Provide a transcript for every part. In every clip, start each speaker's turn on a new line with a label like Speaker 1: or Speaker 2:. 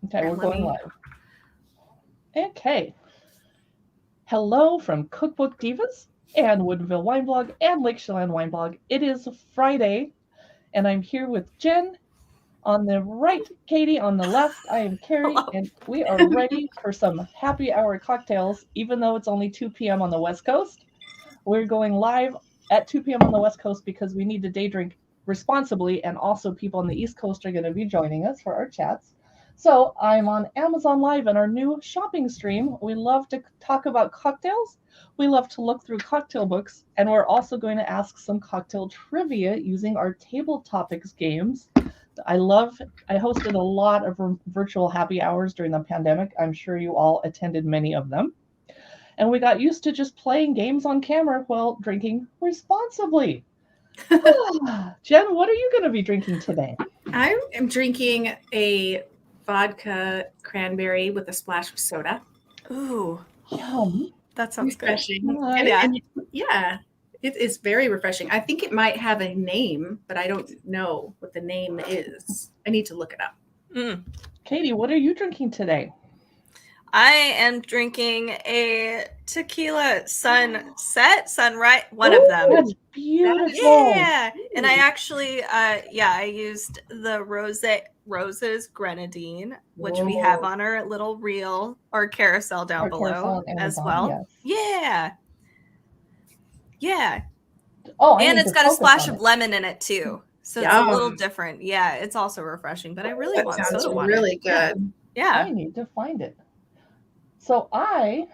Speaker 1: Okay, we're going live. Okay. Hello from Cookbook Divas and Woodinville Wine Blog and Lake Chelan Wine Blog. It is Friday, and I'm here with Jen on the right, Katie on the left. I am Carrie,
Speaker 2: Hello.
Speaker 1: and we are ready for some happy hour cocktails, even though it's only 2 p.m. on the West Coast. We're going live at 2 p.m. on the West Coast because we need to day drink responsibly, and also people on the East Coast are going to be joining us for our chats. So I'm on Amazon Live in our new shopping stream. We love to talk about cocktails. We love to look through cocktail books, and we're also going to ask some cocktail trivia using our table topics games. I hosted a lot of virtual happy hours during the pandemic. I'm sure you all attended many of them. And we got used to just playing games on camera while drinking responsibly. Jen, what are you going to be drinking today?
Speaker 2: I am drinking a vodka cranberry with a splash of soda.
Speaker 3: Ooh,
Speaker 1: Yum.
Speaker 3: that sounds
Speaker 2: Refreshing.
Speaker 3: good.
Speaker 2: Yeah, it is very refreshing. I think it might have a name, but I don't know what the name is. I need to look it up.
Speaker 1: Katie, what are you drinking today?
Speaker 3: I am drinking a tequila sunset, sunrise, one of them.
Speaker 1: That's beautiful.
Speaker 3: Yeah. And I actually, I used the Roses Grenadine, which we have on our little reel or carousel down below as well. Yes. Yeah. Oh, and it's got a splash of lemon in it too. So it's a little different. Yeah, it's also refreshing, but I really want soda water.
Speaker 2: Really good.
Speaker 3: Yeah.
Speaker 1: I need to find it. So I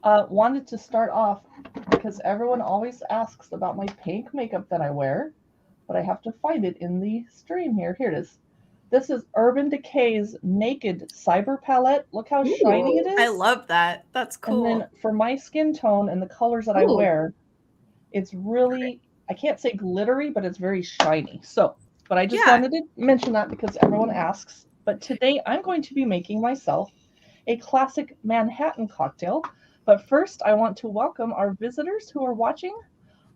Speaker 1: wanted to start off because everyone always asks about my pink makeup that I wear, but I have to find it in the stream here. Here it is. This is Urban Decay's Naked Cyber Palette. Look how shiny it is.
Speaker 3: I love that. That's cool.
Speaker 1: And then for my skin tone and the colors that I wear, it's really, I can't say glittery, but it's very shiny. But I just wanted to mention that because everyone asks. But today I'm going to be making myself a classic Manhattan cocktail. But first, I want to welcome our visitors who are watching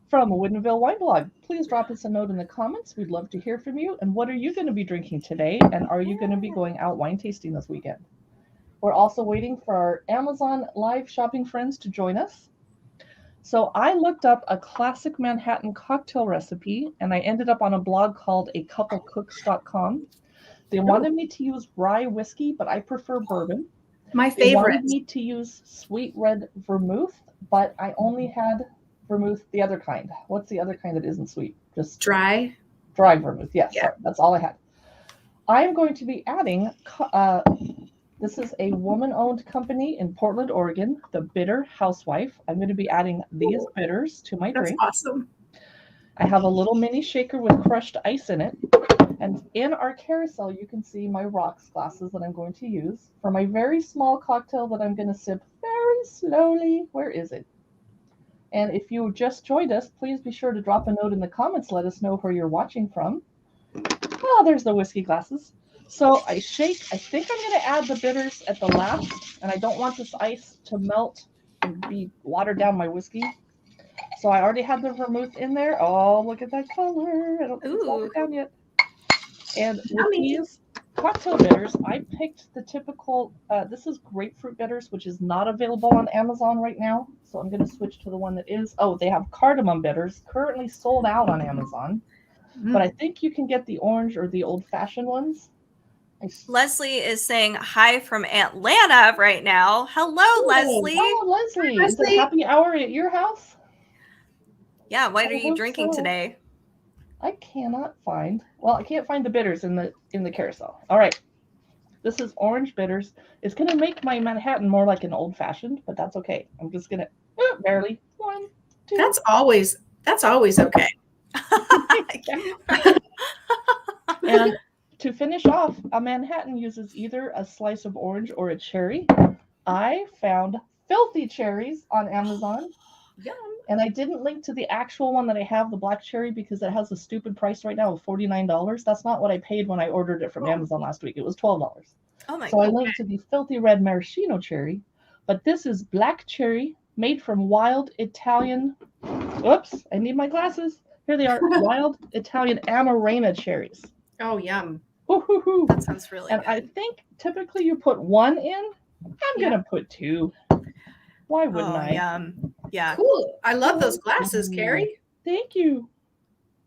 Speaker 1: from Woodinville Wine Blog. Please drop us a note in the comments. We'd love to hear from you. And what are you going to be drinking today? And are you going to be going out wine tasting this weekend? We're also waiting for our Amazon live shopping friends to join us. So I looked up a classic Manhattan cocktail recipe, and I ended up on a blog called acouplecooks.com. They wanted me to use rye whiskey, but I prefer bourbon.
Speaker 2: My favorite.
Speaker 1: They wanted me to use sweet red vermouth, but I only had vermouth, the other kind. What's the other kind that isn't sweet? Just
Speaker 2: dry
Speaker 1: vermouth. Yes, sorry, that's all I had. I'm going to be adding, this is a woman-owned company in Portland, Oregon, the Bitter Housewife. I'm going to be adding these bitters to my drink.
Speaker 2: That's awesome.
Speaker 1: I have a little mini shaker with crushed ice in it. And in our carousel, you can see my rocks glasses that I'm going to use for my very small cocktail that I'm going to sip very slowly. Where is it? And if you just joined us, please be sure to drop a note in the comments. Let us know where you're watching from. Oh, there's the whiskey glasses. So I shake. I think I'm going to add the bitters at the last, and I don't want this ice to melt and be watered down my whiskey. So I already had the vermouth in there. Oh, look at that color. I don't think it's watered down yet. And with these cocktail bitters, I picked the typical, this is grapefruit bitters, which is not available on Amazon right now. So I'm going to switch to the one that is. Oh, they have cardamom bitters, currently sold out on Amazon. But I think you can get the orange or the old-fashioned ones.
Speaker 3: Leslie is saying hi from Atlanta right now. Hello, Leslie.
Speaker 1: Hello, Leslie. Is it happy hour at your house?
Speaker 3: Yeah, what are you drinking today?
Speaker 1: I cannot find. Well, I can't find the bitters in the carousel. All right. This is orange bitters. It's going to make my Manhattan more like an old-fashioned, but that's okay. I'm just going to barely 1, 2.
Speaker 2: That's always okay.
Speaker 1: And to finish off, a Manhattan uses either a slice of orange or a cherry. I found filthy cherries on Amazon.
Speaker 2: Yum.
Speaker 1: And I didn't link to the actual one that I have, the black cherry, because it has a stupid price right now of $49. That's not what I paid when I ordered it from Amazon last week. It was $12.
Speaker 3: Oh my God.
Speaker 1: So I linked to the filthy red maraschino cherry. But this is black cherry made from wild Italian. Oops, I need my glasses. Here they are. Wild Italian Amarena cherries.
Speaker 2: Oh, yum.
Speaker 1: Hoo-hoo-hoo.
Speaker 3: That sounds really
Speaker 1: And
Speaker 3: good.
Speaker 1: I think typically you put 1 in. I'm going to put 2. Why wouldn't I?
Speaker 3: Yum. Yeah.
Speaker 2: Cool. I love those glasses, Carrie.
Speaker 1: Thank you.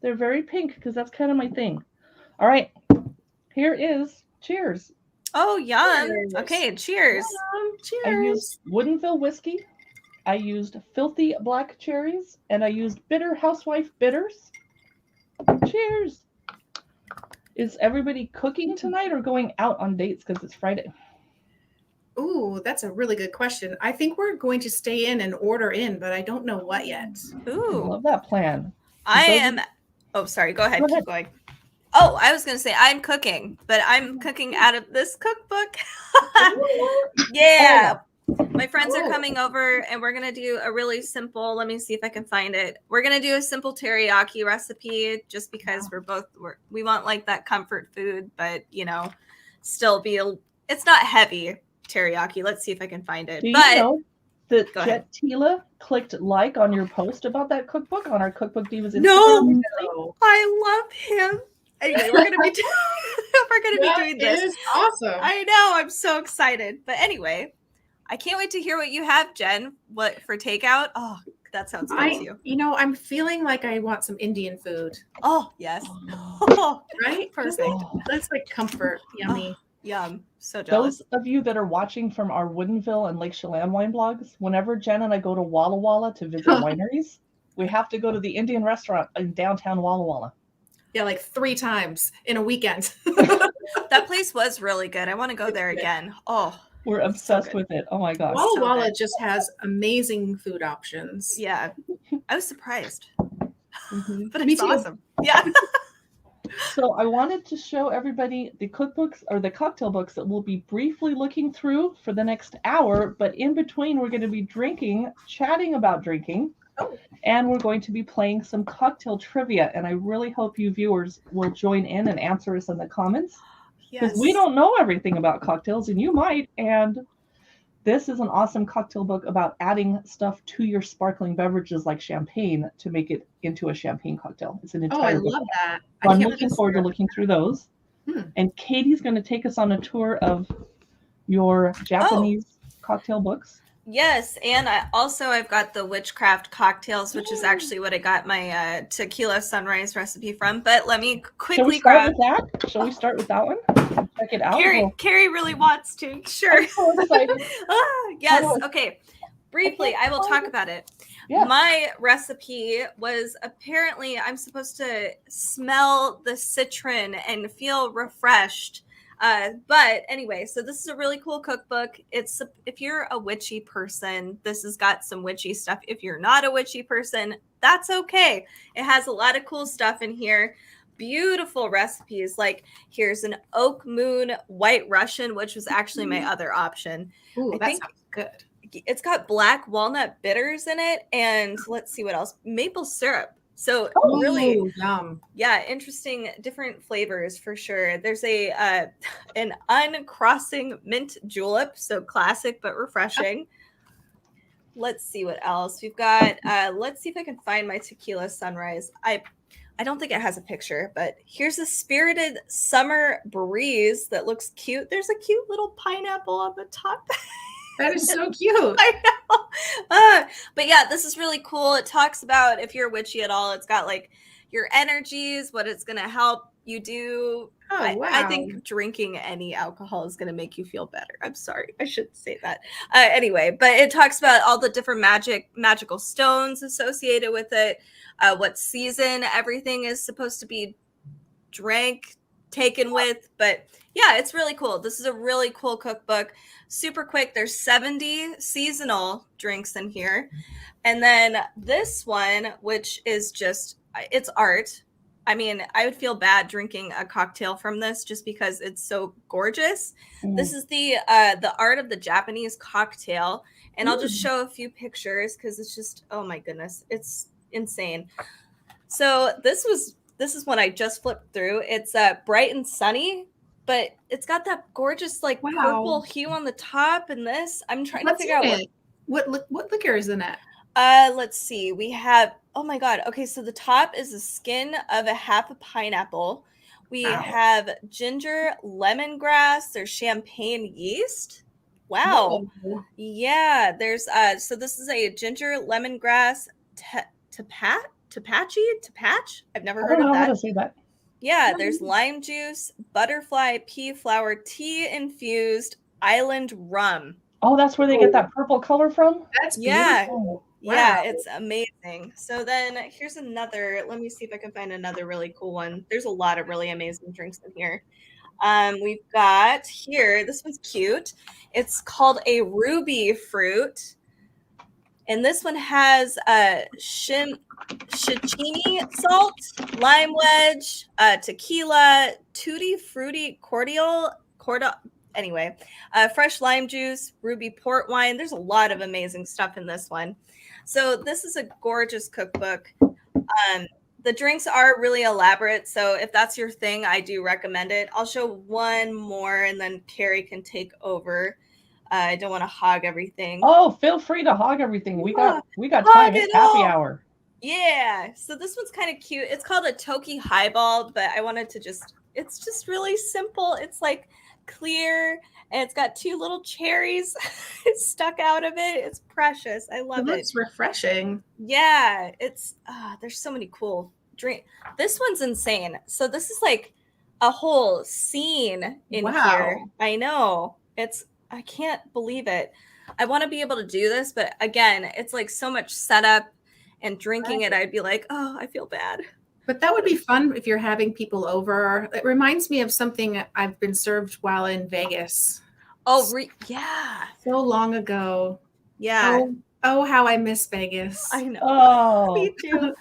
Speaker 1: They're very pink because that's kind of my thing. All right. Here is cheers.
Speaker 3: Oh, yum.
Speaker 2: Cheers.
Speaker 3: Okay, cheers.
Speaker 2: Cheers.
Speaker 1: I used Woodenville whiskey. I used filthy black cherries. And I used bitter housewife bitters. Cheers. Is everybody cooking tonight or going out on dates because it's Friday?
Speaker 2: Ooh, that's a really good question. I think we're going to stay in and order in, but I don't know what yet.
Speaker 3: Ooh.
Speaker 1: I love that plan.
Speaker 3: Oh, sorry. Go ahead.
Speaker 1: Go ahead.
Speaker 3: Keep going. Oh, I was going to say I'm cooking, but I'm cooking out of this cookbook. Yeah. My friends are coming over and we're going to do a really simple, let me see if I can find it. We're going to do a simple teriyaki recipe just because we want like that comfort food, but still it's not heavy teriyaki. Let's see if I can find it.
Speaker 1: Do you know that Jet Tila clicked like on your post about that cookbook on our Cookbook Divas Instagram?
Speaker 2: No,
Speaker 3: I love him. Anyway, we're gonna be doing this.
Speaker 2: It is awesome.
Speaker 3: I know. I'm so excited. But anyway, I can't wait to hear what you have, Jen. What for takeout? Oh, that sounds good too.
Speaker 2: I'm feeling like I want some Indian food.
Speaker 3: Oh yes.
Speaker 2: Right?
Speaker 3: Perfect.
Speaker 2: That's like comfort. Yummy.
Speaker 3: Yum. So jealous.
Speaker 1: Those of you that are watching from our Woodenville and Lake Chelan wine blogs, whenever Jen and I go to Walla Walla to visit wineries, we have to go to the Indian restaurant in downtown Walla Walla.
Speaker 2: Yeah, like 3 times in a weekend.
Speaker 3: That place was really good. I want to go there again. Oh,
Speaker 1: we're obsessed with it. Oh my gosh.
Speaker 2: Walla Walla just has amazing food options.
Speaker 3: Yeah. I was surprised.
Speaker 2: Mm-hmm.
Speaker 3: But it's awesome. Yeah.
Speaker 1: So I wanted to show everybody the cookbooks or the cocktail books that we'll be briefly looking through for the next hour. But in between, we're going to be chatting about drinking. And we're going to be playing some cocktail trivia. And I really hope you viewers will join in and answer us in the comments. Because we don't know everything about cocktails, and you might. And this is an awesome cocktail book about adding stuff to your sparkling beverages like champagne to make it into a champagne cocktail. It's an entire book.
Speaker 2: I love that.
Speaker 1: So I'm looking forward to looking through those. And Katie's going to take us on a tour of your Japanese cocktail books.
Speaker 3: Yes, and I've got the witchcraft cocktails, which is actually what I got my tequila sunrise recipe from. But let me quickly
Speaker 1: grab that. Shall we start with that one? Check it out.
Speaker 3: Carrie really wants to. Sure.
Speaker 1: I'm so excited.
Speaker 3: Yes. Okay. Briefly, I will talk about it. Yes. My recipe was apparently I'm supposed to smell the citron and feel refreshed. But anyway, so this is a really cool cookbook. If you're a witchy person, this has got some witchy stuff. If you're not a witchy person, that's okay. It has a lot of cool stuff in here. Beautiful recipes. Like here's an oak moon white Russian, which was actually my other option.
Speaker 2: Ooh, that sounds good.
Speaker 3: It's got black walnut bitters in it. And let's see what else. Maple syrup. So really,
Speaker 2: yum.
Speaker 3: Yeah, interesting, different flavors for sure. There's an uncrossing mint julep, so classic but refreshing. Let's see what else we've got. Let's see if I can find my tequila sunrise. I don't think it has a picture, but here's a spirited summer breeze that looks cute. There's a cute little pineapple on the top.
Speaker 2: That is so cute.
Speaker 3: I know. But yeah, this is really cool. It talks about if you're witchy at all. It's got like your energies, what it's going to help you do.
Speaker 2: Oh, wow.
Speaker 3: I think drinking any alcohol is going to make you feel better. I'm sorry. I shouldn't say that. Anyway, but it talks about all the different magical stones associated with it, what season everything is supposed to be taken with. But yeah, it's really cool. This is a really cool cookbook. Super quick. There's 70 seasonal drinks in here. And then this one, which is it's art. I mean, I would feel bad drinking a cocktail from this just because it's so gorgeous. This is the art of the Japanese cocktail. And I'll just show a few pictures because it's just, oh my goodness, it's insane. So this is one I just flipped through. It's bright and sunny, but it's got that gorgeous purple hue on the top. And this, I'm trying to figure out
Speaker 2: what liquor is in it.
Speaker 3: Let's see. We have, oh my God. Okay. So the top is the skin of a half a pineapple. We have ginger, lemongrass. There's champagne yeast. Wow.
Speaker 2: Whoa.
Speaker 3: Yeah. There's so this is a ginger lemongrass tapatch. I've never heard of that.
Speaker 1: I don't know how to say that.
Speaker 3: Yeah, there's lime juice, butterfly pea flower tea infused island rum.
Speaker 1: Oh, that's where they get that purple color from?
Speaker 2: That's
Speaker 3: Yeah.
Speaker 2: beautiful.
Speaker 3: Yeah,
Speaker 2: Wow.
Speaker 3: it's amazing. So then here's another. Let me see if I can find another really cool one. There's a lot of really amazing drinks in here. We've got here, this one's cute. It's called a ruby fruit. And this one has shishini salt, lime wedge, tequila, tutti frutti cordial, anyway, fresh lime juice, ruby port wine. There's a lot of amazing stuff in this one. So this is a gorgeous cookbook. The drinks are really elaborate. So if that's your thing, I do recommend it. I'll show one more and then Carrie can take over. I don't want to hog everything.
Speaker 1: Oh, feel free to hog everything. We got time. It's happy hour.
Speaker 3: Yeah. So this one's kind of cute. It's called a Toki Highball, but I wanted to it's just really simple. It's like clear and it's got 2 little cherries stuck out of it. It's precious. I love it.
Speaker 2: It's refreshing.
Speaker 3: Yeah. It's there's so many cool drink. This one's insane. So this is like a whole scene in here. I know. I can't believe it. I want to be able to do this, but again, it's like so much setup and drinking it. I'd be like, oh, I feel bad.
Speaker 2: But that would be fun if you're having people over. It reminds me of something I've been served while in Vegas.
Speaker 3: Oh, yeah.
Speaker 2: So long ago.
Speaker 3: Yeah.
Speaker 2: Oh, how I miss Vegas.
Speaker 3: I know.
Speaker 1: Oh.
Speaker 3: Me too.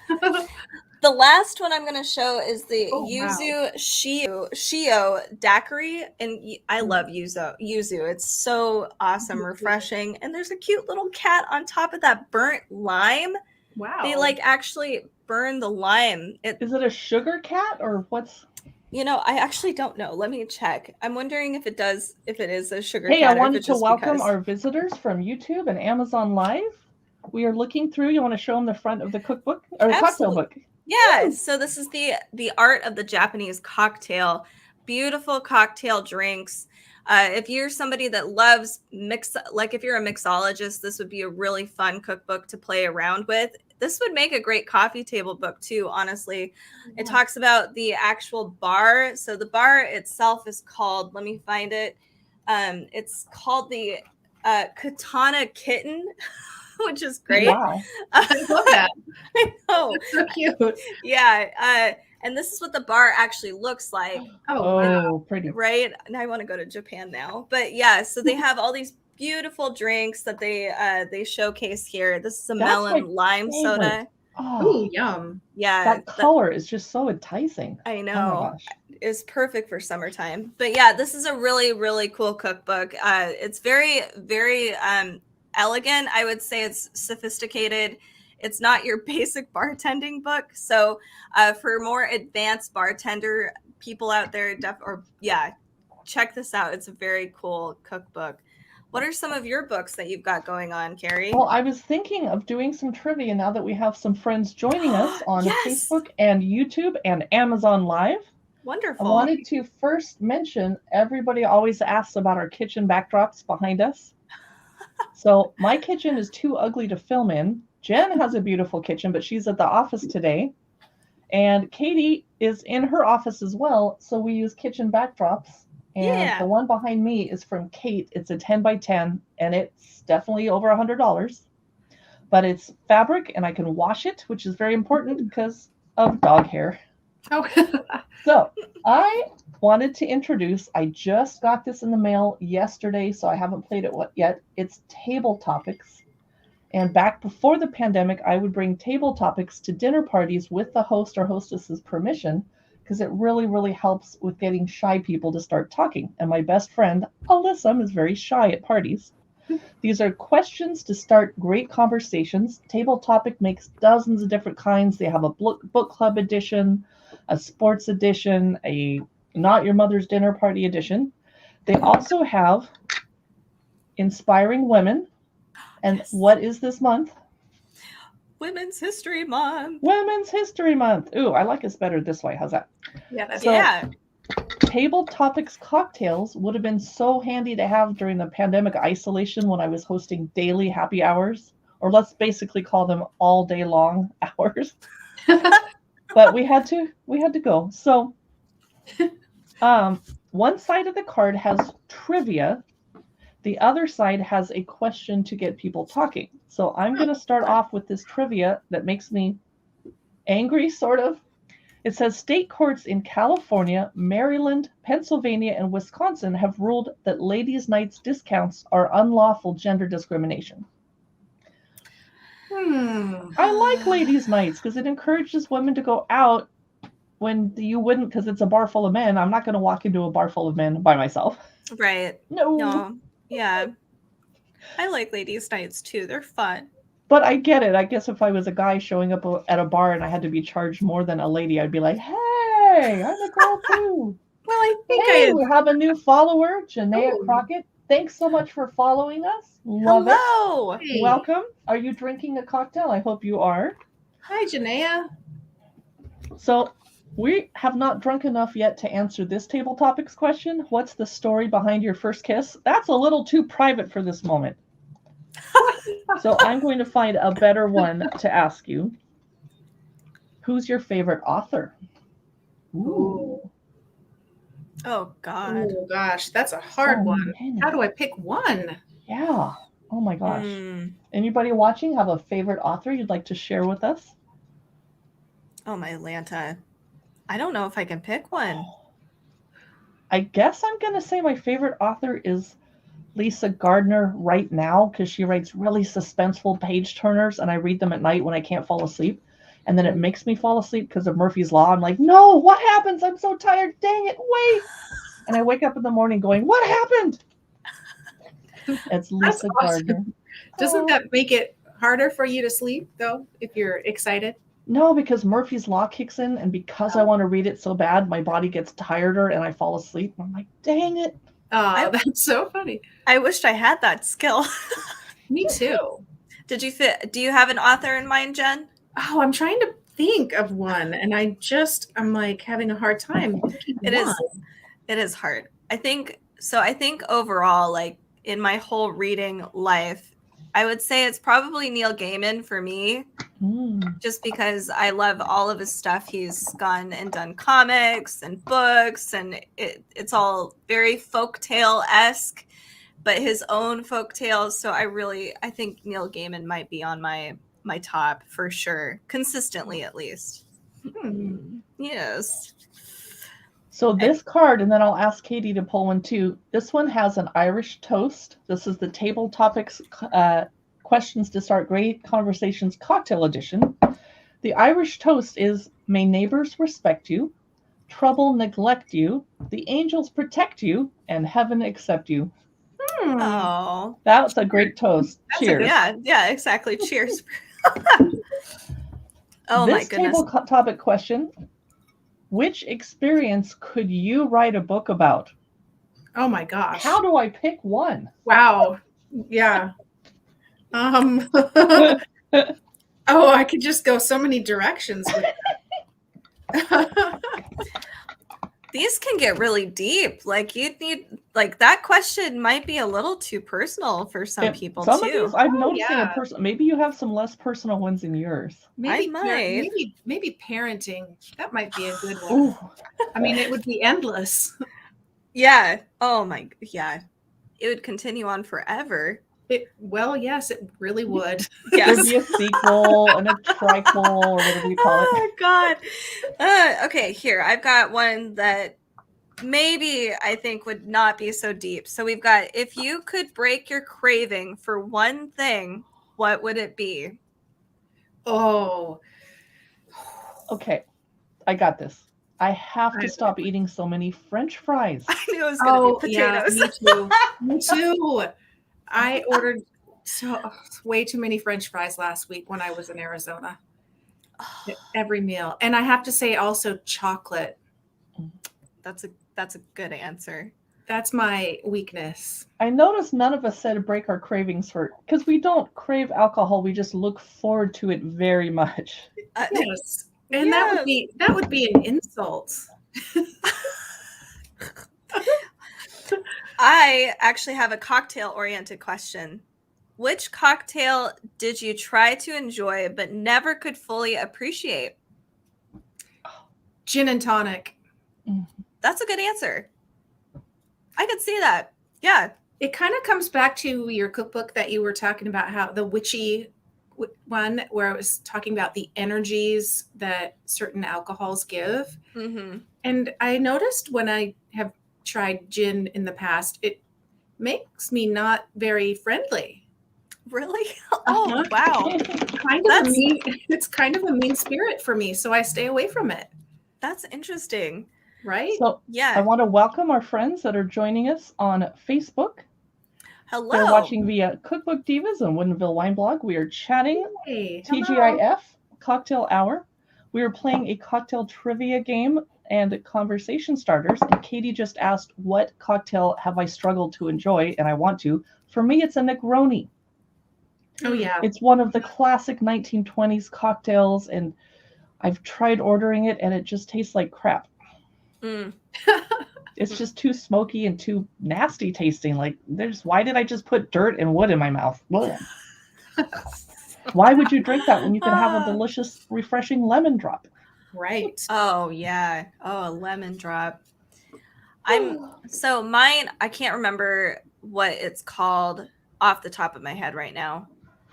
Speaker 3: The last one I'm going to show is the Yuzu Shio Daiquiri. And I love Yuzu. It's so awesome, refreshing. And there's a cute little cat on top of that burnt lime.
Speaker 2: Wow.
Speaker 3: They like actually burn the lime.
Speaker 1: Is it a sugar cat or what's?
Speaker 3: I actually don't know. Let me check. I'm wondering if it is a sugar
Speaker 1: cat.
Speaker 3: Hey,
Speaker 1: I wanted to welcome our visitors from YouTube and Amazon Live. We are looking through. You want to show them the front of the cookbook or the cocktail book?
Speaker 3: Yeah. So this is the art of the Japanese cocktail. Beautiful cocktail drinks. If you're somebody that loves if you're a mixologist, this would be a really fun cookbook to play around with. This would make a great coffee table book too, honestly. It talks about the actual bar. So the bar itself is called, let me find it. It's called the Katana Kitten, which is great.
Speaker 1: Wow.
Speaker 2: I love that.
Speaker 3: I know.
Speaker 2: That's so cute.
Speaker 3: Yeah. And this is what the bar actually looks like.
Speaker 1: Oh, pretty.
Speaker 3: Right? And I want to go to Japan now. But yeah, so they have all these beautiful drinks that they showcase here. This is a melon lime soda.
Speaker 2: Oh, yum.
Speaker 3: Yeah.
Speaker 1: That color is just so enticing.
Speaker 3: I know.
Speaker 1: Oh my gosh.
Speaker 3: It's perfect for summertime. But yeah, this is a really, really cool cookbook. It's very, very elegant. I would say it's sophisticated. It's not your basic bartending book. So for more advanced bartender people out there, check this out. It's a very cool cookbook. What are some of your books that you've got going on, Carrie?
Speaker 1: Well, I was thinking of doing some trivia now that we have some friends joining us on Facebook and YouTube and Amazon Live.
Speaker 3: Wonderful.
Speaker 1: I wanted to first mention, everybody always asks about our kitchen backdrops behind us. So my kitchen is too ugly to film in. Jen has a beautiful kitchen, but she's at the office today. And Katie is in her office as well. So we use kitchen backdrops. And the one behind me is from Kate. It's a 10 by 10, and it's definitely over $100. But it's fabric, and I can wash it, which is very important because of dog hair.
Speaker 2: Oh.
Speaker 1: So I wanted to introduce, I just got this in the mail yesterday, so I haven't played it yet. It's Table Topics. And back before the pandemic, I would bring table topics to dinner parties with the host or hostess's permission, because it really, really helps with getting shy people to start talking. And my best friend, Alyssa, is very shy at parties. These are questions to start great conversations. Table Topic makes dozens of different kinds. They have a book club edition, a sports edition, a not your mother's dinner party edition. They also have Inspiring Women. And what is this month?
Speaker 3: Women's History Month.
Speaker 1: Women's History Month. Ooh, I like us better this way. How's that?
Speaker 2: Yeah, that's
Speaker 1: Table Topics cocktails would have been so handy to have during the pandemic isolation when I was hosting daily happy hours, or let's basically call them all day long hours. But we had to go. So one side of the card has trivia. The other side has a question to get people talking. So I'm going to start off with this trivia that makes me angry, sort of. It says state courts in California, Maryland, Pennsylvania, and Wisconsin have ruled that ladies' nights discounts are unlawful gender discrimination. I like ladies' nights because it encourages women to go out when you wouldn't, because it's a bar full of men. I'm not going to walk into a bar full of men by myself.
Speaker 3: Right.
Speaker 1: No.
Speaker 3: Yeah. I like ladies' nights too. They're fun.
Speaker 1: But I get it. I guess if I was a guy showing up at a bar and I had to be charged more than a lady, I'd be like, hey, I'm a girl too.
Speaker 2: Well, I think
Speaker 1: we have a new follower, Janaea Crockett. Thanks so much for following us. Love
Speaker 3: Hello.
Speaker 1: it. Hey. Welcome. Are you drinking a cocktail? I hope you are.
Speaker 2: Hi, Janaea.
Speaker 1: So we have not drunk enough yet to answer this Table Topics question. What's the story behind your first kiss? That's a little too private for this moment. So I'm going to find a better one to ask you. Who's your favorite author?
Speaker 2: Ooh.
Speaker 3: Oh, God.
Speaker 2: Oh, gosh. That's a hard one. Many. How do I pick one?
Speaker 1: Yeah. Oh, my gosh. Anybody watching have a favorite author you'd like to share with us?
Speaker 3: Oh, my Lanta. I don't know if I can pick one.
Speaker 1: I guess I'm going to say my favorite author is Lisa Gardner right now, because she writes really suspenseful page turners and I read them at night when I can't fall asleep. And then it makes me fall asleep because of Murphy's Law. I'm like, no, what happens? I'm so tired. Dang it. Wait. And I wake up in the morning going, what happened? It's Lisa Gardner.
Speaker 2: Doesn't that make it harder for you to sleep, though, if you're excited?
Speaker 1: No, because Murphy's Law kicks in. And because I want to read it so bad, my body gets tireder and I fall asleep. I'm like, dang it.
Speaker 2: Oh, that's so funny.
Speaker 3: I wished I had that skill.
Speaker 2: Me too.
Speaker 3: Do you have an author in mind, Jen?
Speaker 2: Oh, I'm trying to think of one, and I'm like having a hard time.
Speaker 3: It is hard. I think overall, like in my whole reading life, I would say it's probably Neil Gaiman for me, just because I love all of his stuff. He's gone and done comics and books, and it's all very folktale-esque, but his own folktales. So I think Neil Gaiman might be on my top for sure, consistently at least. Yes.
Speaker 1: So this card, and then I'll ask Katie to pull one too. This one has an Irish toast. This is the Table Topics Questions to Start Great Conversations Cocktail Edition. The Irish toast is, may neighbors respect you, trouble neglect you, the angels protect you, and heaven accept you.
Speaker 3: Oh,
Speaker 1: that's a great toast. Cheers.
Speaker 3: Yeah, exactly. Cheers. Oh, my goodness. This
Speaker 1: table topic question: which experience could you write a book about?
Speaker 2: Oh my gosh.
Speaker 1: How do I pick one?
Speaker 2: Wow. Yeah. Oh, I could just go so many directions with that.
Speaker 3: These can get really deep. Like you'd need, like that question might be a little too personal for some people
Speaker 1: some
Speaker 3: too.
Speaker 1: Of these, I'm noticing a person. Maybe you have some less personal ones in yours.
Speaker 2: Maybe parenting. That might be a good one. Ooh. I mean, it would be endless.
Speaker 3: Yeah. Oh my. Yeah. It would continue on forever.
Speaker 2: Yes, it really would.
Speaker 1: Yes. There'd be a sequel and a triquel or whatever you call it.
Speaker 3: Oh God. Okay, here. I've got one that maybe I think would not be so deep. So we've got, if you could break your craving for one thing, what would it be?
Speaker 2: Oh.
Speaker 1: Okay. I got this. I have to stop eating so many French fries.
Speaker 3: I knew it was going to be potatoes.
Speaker 2: Yeah, me too. I ordered way too many French fries last week when I was in Arizona. Every meal. And I have to say also chocolate.
Speaker 3: That's a good answer.
Speaker 2: That's my weakness.
Speaker 1: I noticed none of us said break our cravings because we don't crave alcohol. We just look forward to it very much.
Speaker 2: Yes. And that would be an insult.
Speaker 3: I actually have a cocktail-oriented question. Which cocktail did you try to enjoy but never could fully appreciate?
Speaker 2: Gin and tonic.
Speaker 3: That's a good answer. I could see that. Yeah.
Speaker 2: It kind of comes back to your cookbook that you were talking about, how the witchy one, where I was talking about the energies that certain alcohols give.
Speaker 3: Mm-hmm.
Speaker 2: And I noticed when I have tried gin in the past, it makes me not very friendly.
Speaker 3: Really? Oh, wow.
Speaker 2: It's kind of a mean spirit for me, so I stay away from it.
Speaker 3: That's interesting.
Speaker 2: Right?
Speaker 1: So
Speaker 3: yeah.
Speaker 1: I want to welcome our friends that are joining us on Facebook.
Speaker 3: Hello.
Speaker 1: They're watching via Cookbook Divas and Woodinville Wine Blog. We are chatting TGIF Cocktail Hour. We are playing a cocktail trivia game and conversation starters. And Katie just asked, what cocktail have I struggled to enjoy? And I want to. For me, it's a Negroni.
Speaker 2: Oh, yeah.
Speaker 1: It's one of the classic 1920s cocktails, and I've tried ordering it, and it just tastes like crap. It's just too smoky and too nasty tasting. Like, why did I just put dirt and wood in my mouth? Why would you drink that when you can have a delicious, refreshing lemon drop?
Speaker 2: Right.
Speaker 3: Oh, yeah. Oh, a lemon drop. So mine, I can't remember what it's called off the top of my head right now,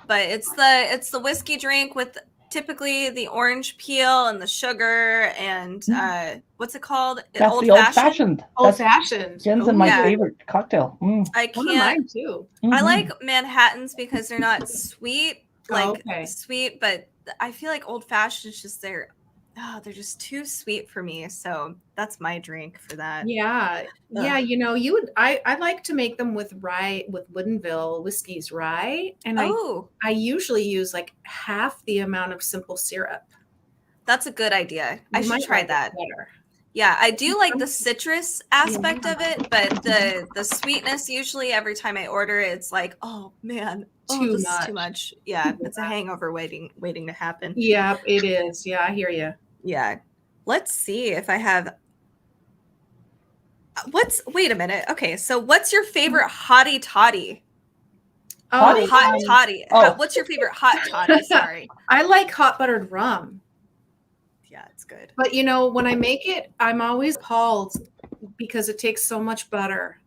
Speaker 3: but it's the whiskey drink with typically the orange peel and the sugar and what's it called?
Speaker 1: That's the old-fashioned.
Speaker 2: Old-fashioned.
Speaker 1: Jen's my favorite cocktail.
Speaker 3: I can't.
Speaker 2: One of mine too.
Speaker 3: I like Manhattans because they're not sweet, sweet, but I feel like old-fashioned is just they're just too sweet for me. So that's my drink for that.
Speaker 2: Yeah. Yeah. You know, I like to make them with rye, with Woodinville Whiskey's rye. And I usually use like half the amount of simple syrup.
Speaker 3: That's a good idea. I should try that. Yeah. I do like the citrus aspect of it, but the sweetness, usually every time I order it, it's like, oh man, this is too much. Yeah. It's a hangover waiting to happen.
Speaker 2: Yeah, it is. Yeah. I hear you.
Speaker 3: Yeah. Let's see if I have. Wait a minute. Okay. So what's your favorite hottie toddy?
Speaker 1: Oh,
Speaker 3: hot toddy. What's your favorite hot toddy? Sorry.
Speaker 2: I like hot buttered rum.
Speaker 3: Yeah, it's good.
Speaker 2: But you know, when I make it, I'm always appalled because it takes so much butter.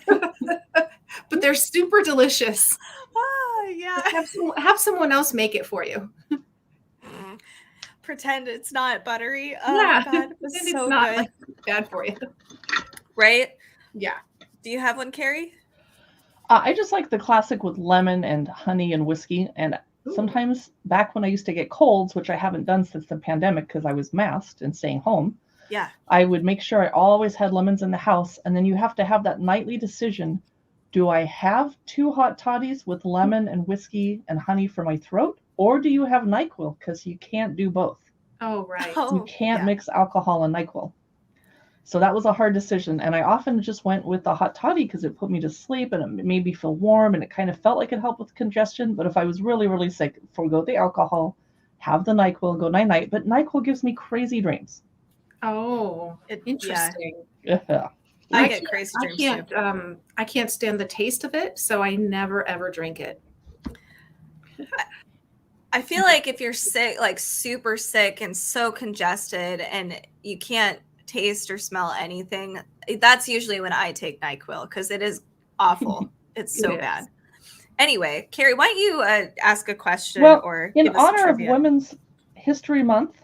Speaker 2: But they're super delicious.
Speaker 3: Oh, yeah.
Speaker 2: Have someone else make it for you.
Speaker 3: Pretend it's not buttery. Oh,
Speaker 2: yeah,
Speaker 3: God, it's so
Speaker 2: not
Speaker 3: good.
Speaker 2: like bad for you.
Speaker 3: Right?
Speaker 2: Yeah.
Speaker 3: Do you have one, Carrie?
Speaker 1: I just like the classic with lemon and honey and whiskey. And sometimes back when I used to get colds, which I haven't done since the pandemic because I was masked and staying home.
Speaker 3: Yeah.
Speaker 1: I would make sure I always had lemons in the house. And then you have to have that nightly decision. Do I have 2 hot toddies with lemon and whiskey and honey for my throat? Or do you have NyQuil? Because you can't do both.
Speaker 2: Oh, right.
Speaker 1: You can't mix alcohol and NyQuil. So that was a hard decision. And I often just went with the hot toddy because it put me to sleep and it made me feel warm and it kind of felt like it helped with congestion. But if I was really, really sick, forego the alcohol, have the NyQuil, go night-night. But NyQuil gives me crazy dreams.
Speaker 2: Oh, interesting.
Speaker 1: Yeah.
Speaker 3: I get crazy dreams too.
Speaker 2: I can't stand the taste of it, so I never, ever drink it.
Speaker 3: I feel like if you're sick, like super sick and so congested and you can't taste or smell anything, that's usually when I take NyQuil because it is awful. It's so bad. Anyway, Carrie, why don't you ask a question or
Speaker 1: in honor of Women's History Month,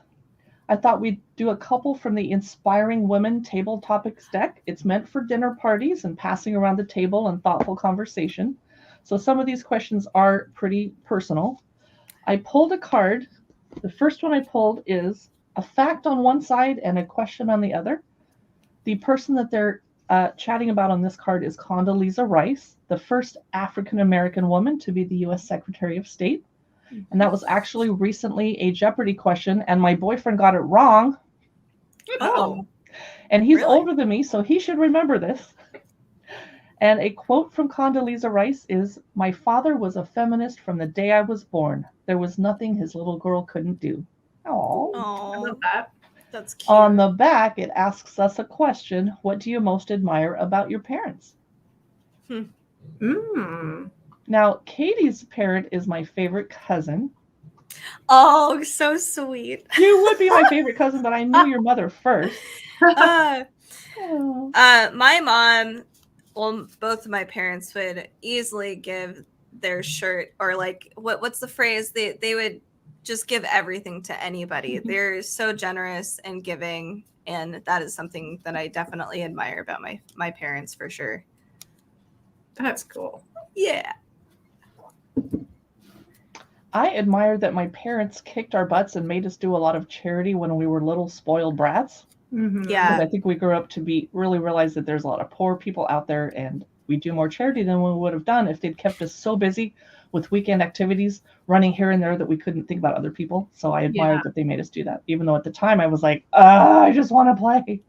Speaker 1: I thought we'd do a couple from the Inspiring Women Table Topics deck. It's meant for dinner parties and passing around the table and thoughtful conversation. So some of these questions are pretty personal. I pulled a card. The first one I pulled is a fact on one side and a question on the other. The person that they're chatting about on this card is Condoleezza Rice, the first African-American woman to be the U.S. Secretary of State. And that was actually recently a Jeopardy question, and my boyfriend got it wrong.
Speaker 3: Oh.
Speaker 1: And he's older than me, so he should remember this. And a quote from Condoleezza Rice is, "My father was a feminist from the day I was born. There was nothing his little girl couldn't do."
Speaker 3: Oh,
Speaker 2: I love that.
Speaker 3: That's cute.
Speaker 1: On the back, it asks us a question. What do you most admire about your parents? Now, Katie's parent is my favorite cousin.
Speaker 3: Oh, so sweet.
Speaker 1: You would be my favorite cousin, but I knew your mother first.
Speaker 3: My mom, well, both of my parents would easily give their shirt, or like what's the phrase? They would just give everything to anybody. They're so generous and giving, and that is something that I definitely admire about my parents for sure.
Speaker 2: That's cool.
Speaker 3: Yeah.
Speaker 1: I admire that my parents kicked our butts and made us do a lot of charity when we were little spoiled brats.
Speaker 3: Yeah.
Speaker 1: I think we grew up to really realize that there's a lot of poor people out there, and we do more charity than we would have done if they'd kept us so busy with weekend activities running here and there that we couldn't think about other people. So I admired that they made us do that, even though at the time I was like, I just want to play.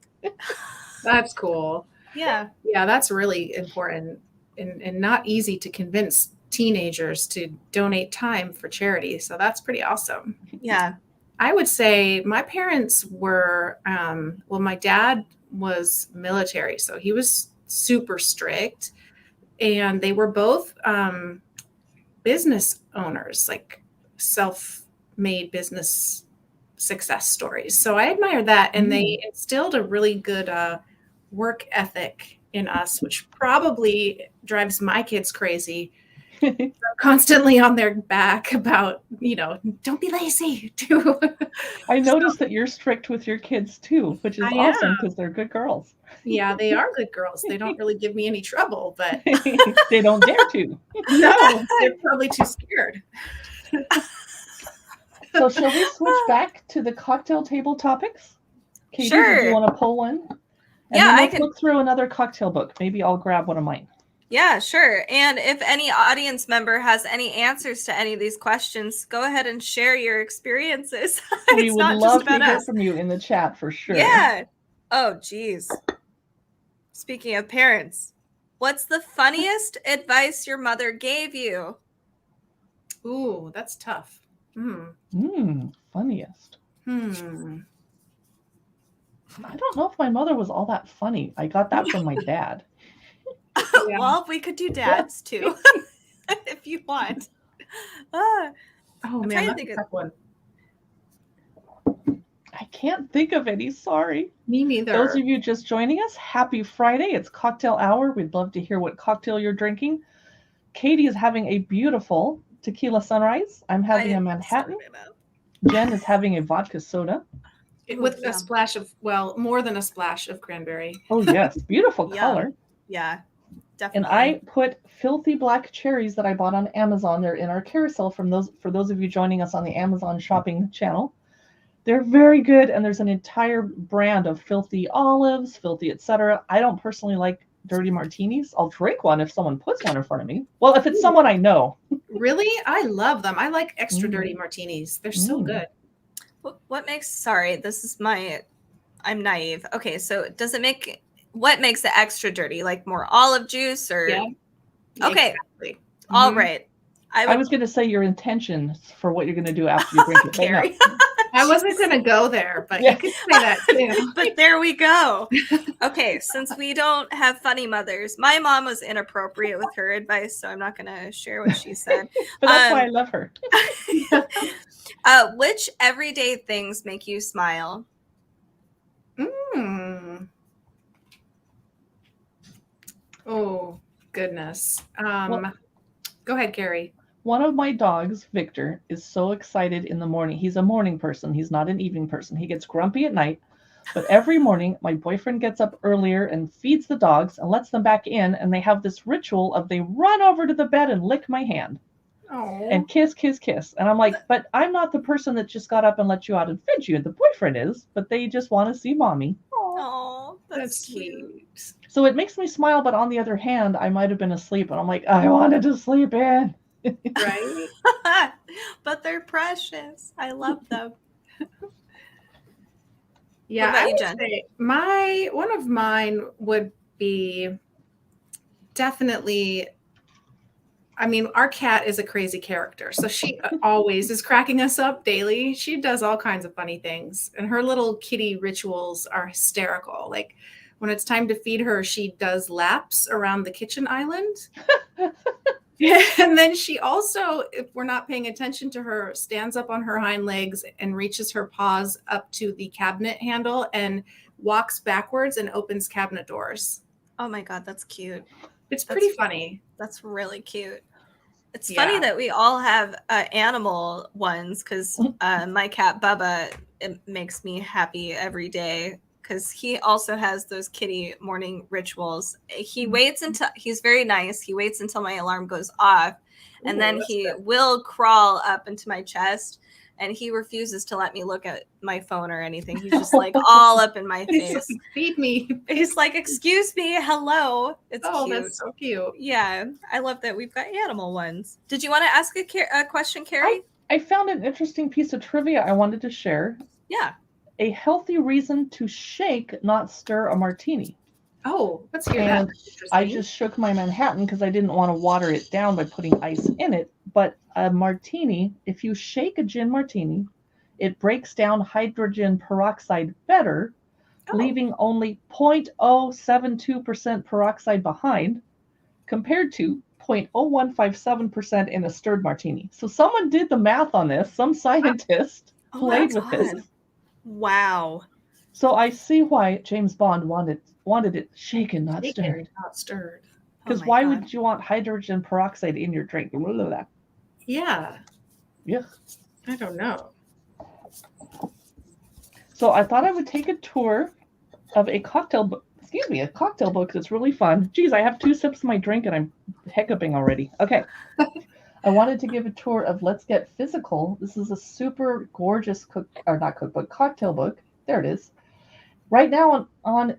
Speaker 2: That's cool.
Speaker 3: Yeah.
Speaker 2: Yeah, that's really important and not easy to convince teenagers to donate time for charity. So that's pretty awesome.
Speaker 3: Yeah.
Speaker 2: I would say my parents were, my dad was military, so he was super strict, and they were both business owners, like self-made business success stories. So I admire that. And they instilled a really good work ethic in us, which probably drives my kids crazy. They're constantly on their back about, don't be lazy too.
Speaker 1: I noticed that you're strict with your kids too, which is awesome because they're good girls.
Speaker 2: Yeah, they are good girls. They don't really give me any trouble, but
Speaker 1: they don't dare to.
Speaker 2: No, they're probably too scared.
Speaker 1: So shall we switch back to the cocktail table topics? Katie,
Speaker 3: sure.
Speaker 1: Do you want to pull one? And then let's look through another cocktail book. Maybe I'll grab one of mine.
Speaker 3: Yeah, sure. And if any audience member has any answers to any of these questions, go ahead and share your experiences.
Speaker 1: We would love to hear from you in the chat for sure.
Speaker 3: Yeah. Oh, geez. Speaking of parents, what's the funniest advice your mother gave you?
Speaker 2: Ooh, that's tough.
Speaker 1: Funniest. I don't know if my mother was all that funny. I got that from my dad.
Speaker 3: Well, we could do dads too, if you want.
Speaker 2: Man, that's a tough one.
Speaker 1: I can't think of any. Sorry.
Speaker 2: Me neither.
Speaker 1: Those of you just joining us, happy Friday. It's cocktail hour. We'd love to hear what cocktail you're drinking. Katie is having a beautiful tequila sunrise. I'm having a Manhattan. Jen is having a vodka soda.
Speaker 2: With a splash of, more than a splash of cranberry.
Speaker 1: Oh, yes. Beautiful color.
Speaker 3: Yeah, definitely.
Speaker 1: And I put filthy black cherries that I bought on Amazon. They're in our carousel for those of you joining us on the Amazon shopping channel. They're very good, and there's an entire brand of filthy olives, filthy etc. I don't personally like dirty martinis. I'll drink one if someone puts one in front of me. Well, if it's someone I know.
Speaker 2: Really? I love them. I like extra dirty martinis. They're so good.
Speaker 3: What makes, I'm naive. Okay, so what makes it extra dirty? Like more olive juice or?
Speaker 2: Yeah.
Speaker 3: Okay.
Speaker 2: Exactly.
Speaker 3: All right.
Speaker 1: I was going to say your intentions for what you're going to do after you drink it.
Speaker 3: Carrie.
Speaker 2: I wasn't going to go there, but you could say that too.
Speaker 3: But there we go. Okay, since we don't have funny mothers, my mom was inappropriate with her advice, so I'm not going to share what she said.
Speaker 1: But that's why I love her.
Speaker 3: Which everyday things make you smile?
Speaker 2: Oh, goodness. Go ahead, Carrie.
Speaker 1: One of my dogs, Victor, is so excited in the morning. He's a morning person. He's not an evening person. He gets grumpy at night. But every morning, my boyfriend gets up earlier and feeds the dogs and lets them back in. And they have this ritual of they run over to the bed and lick my hand.
Speaker 2: Oh.
Speaker 1: And kiss, kiss, kiss. And I'm like, but I'm not the person that just got up and let you out and fed you. The boyfriend is, but they just want to see mommy.
Speaker 3: Oh, that's cute.
Speaker 1: So it makes me smile. But on the other hand, I might have been asleep. And I'm like, I wanted to sleep in.
Speaker 2: Right.
Speaker 3: But they're precious. I love them.
Speaker 2: Yeah,
Speaker 3: what about you,
Speaker 2: would
Speaker 3: Jen?
Speaker 2: say one of mine would be definitely I mean, our cat is a crazy character. So she always is cracking us up daily. She does all kinds of funny things. And her little kitty rituals are hysterical. Like when it's time to feed her, she does laps around the kitchen island. And then she also, if we're not paying attention to her, stands up on her hind legs and reaches her paws up to the cabinet handle and walks backwards and opens cabinet doors.
Speaker 3: Oh my God, that's cute.
Speaker 2: It's pretty funny.
Speaker 3: That's really cute. It's funny that we all have animal ones because my cat Bubba, it makes me happy every day because he also has those kitty morning rituals. He waits until he's very nice. He waits until my alarm goes off, and then he will crawl up into my chest. And he refuses to let me look at my phone or anything. He's just like all up in my face.
Speaker 2: Like, feed me.
Speaker 3: He's like, excuse me, hello. It's cute.
Speaker 2: That's so cute.
Speaker 3: Yeah, I love that we've got animal ones. Did you want to ask a question, Carrie?
Speaker 1: I found an interesting piece of trivia I wanted to share.
Speaker 3: Yeah.
Speaker 1: A healthy reason to shake, not stir a martini.
Speaker 2: Oh, let's hear
Speaker 1: And
Speaker 2: that.
Speaker 1: I just shook my Manhattan because I didn't want to water it down by putting ice in it. But a martini, if you shake a gin martini, it breaks down hydrogen peroxide better, leaving only 0.072% peroxide behind, compared to 0.0157% in a stirred martini. So someone did the math on this. Some scientist played with this.
Speaker 3: Wow.
Speaker 1: So I see why James Bond wanted it shaken, not stirred.
Speaker 2: Not stirred.
Speaker 1: Because why would you want hydrogen peroxide in your drink?
Speaker 2: Yeah.
Speaker 1: Yeah.
Speaker 2: I don't know.
Speaker 1: So I thought I would take a tour of a cocktail book. Excuse me, a cocktail book that's really fun. Geez, I have 2 sips of my drink and I'm hiccuping already. Okay. I wanted to give a tour of Let's Get Physical. This is a super gorgeous cocktail book. There it is. Right now on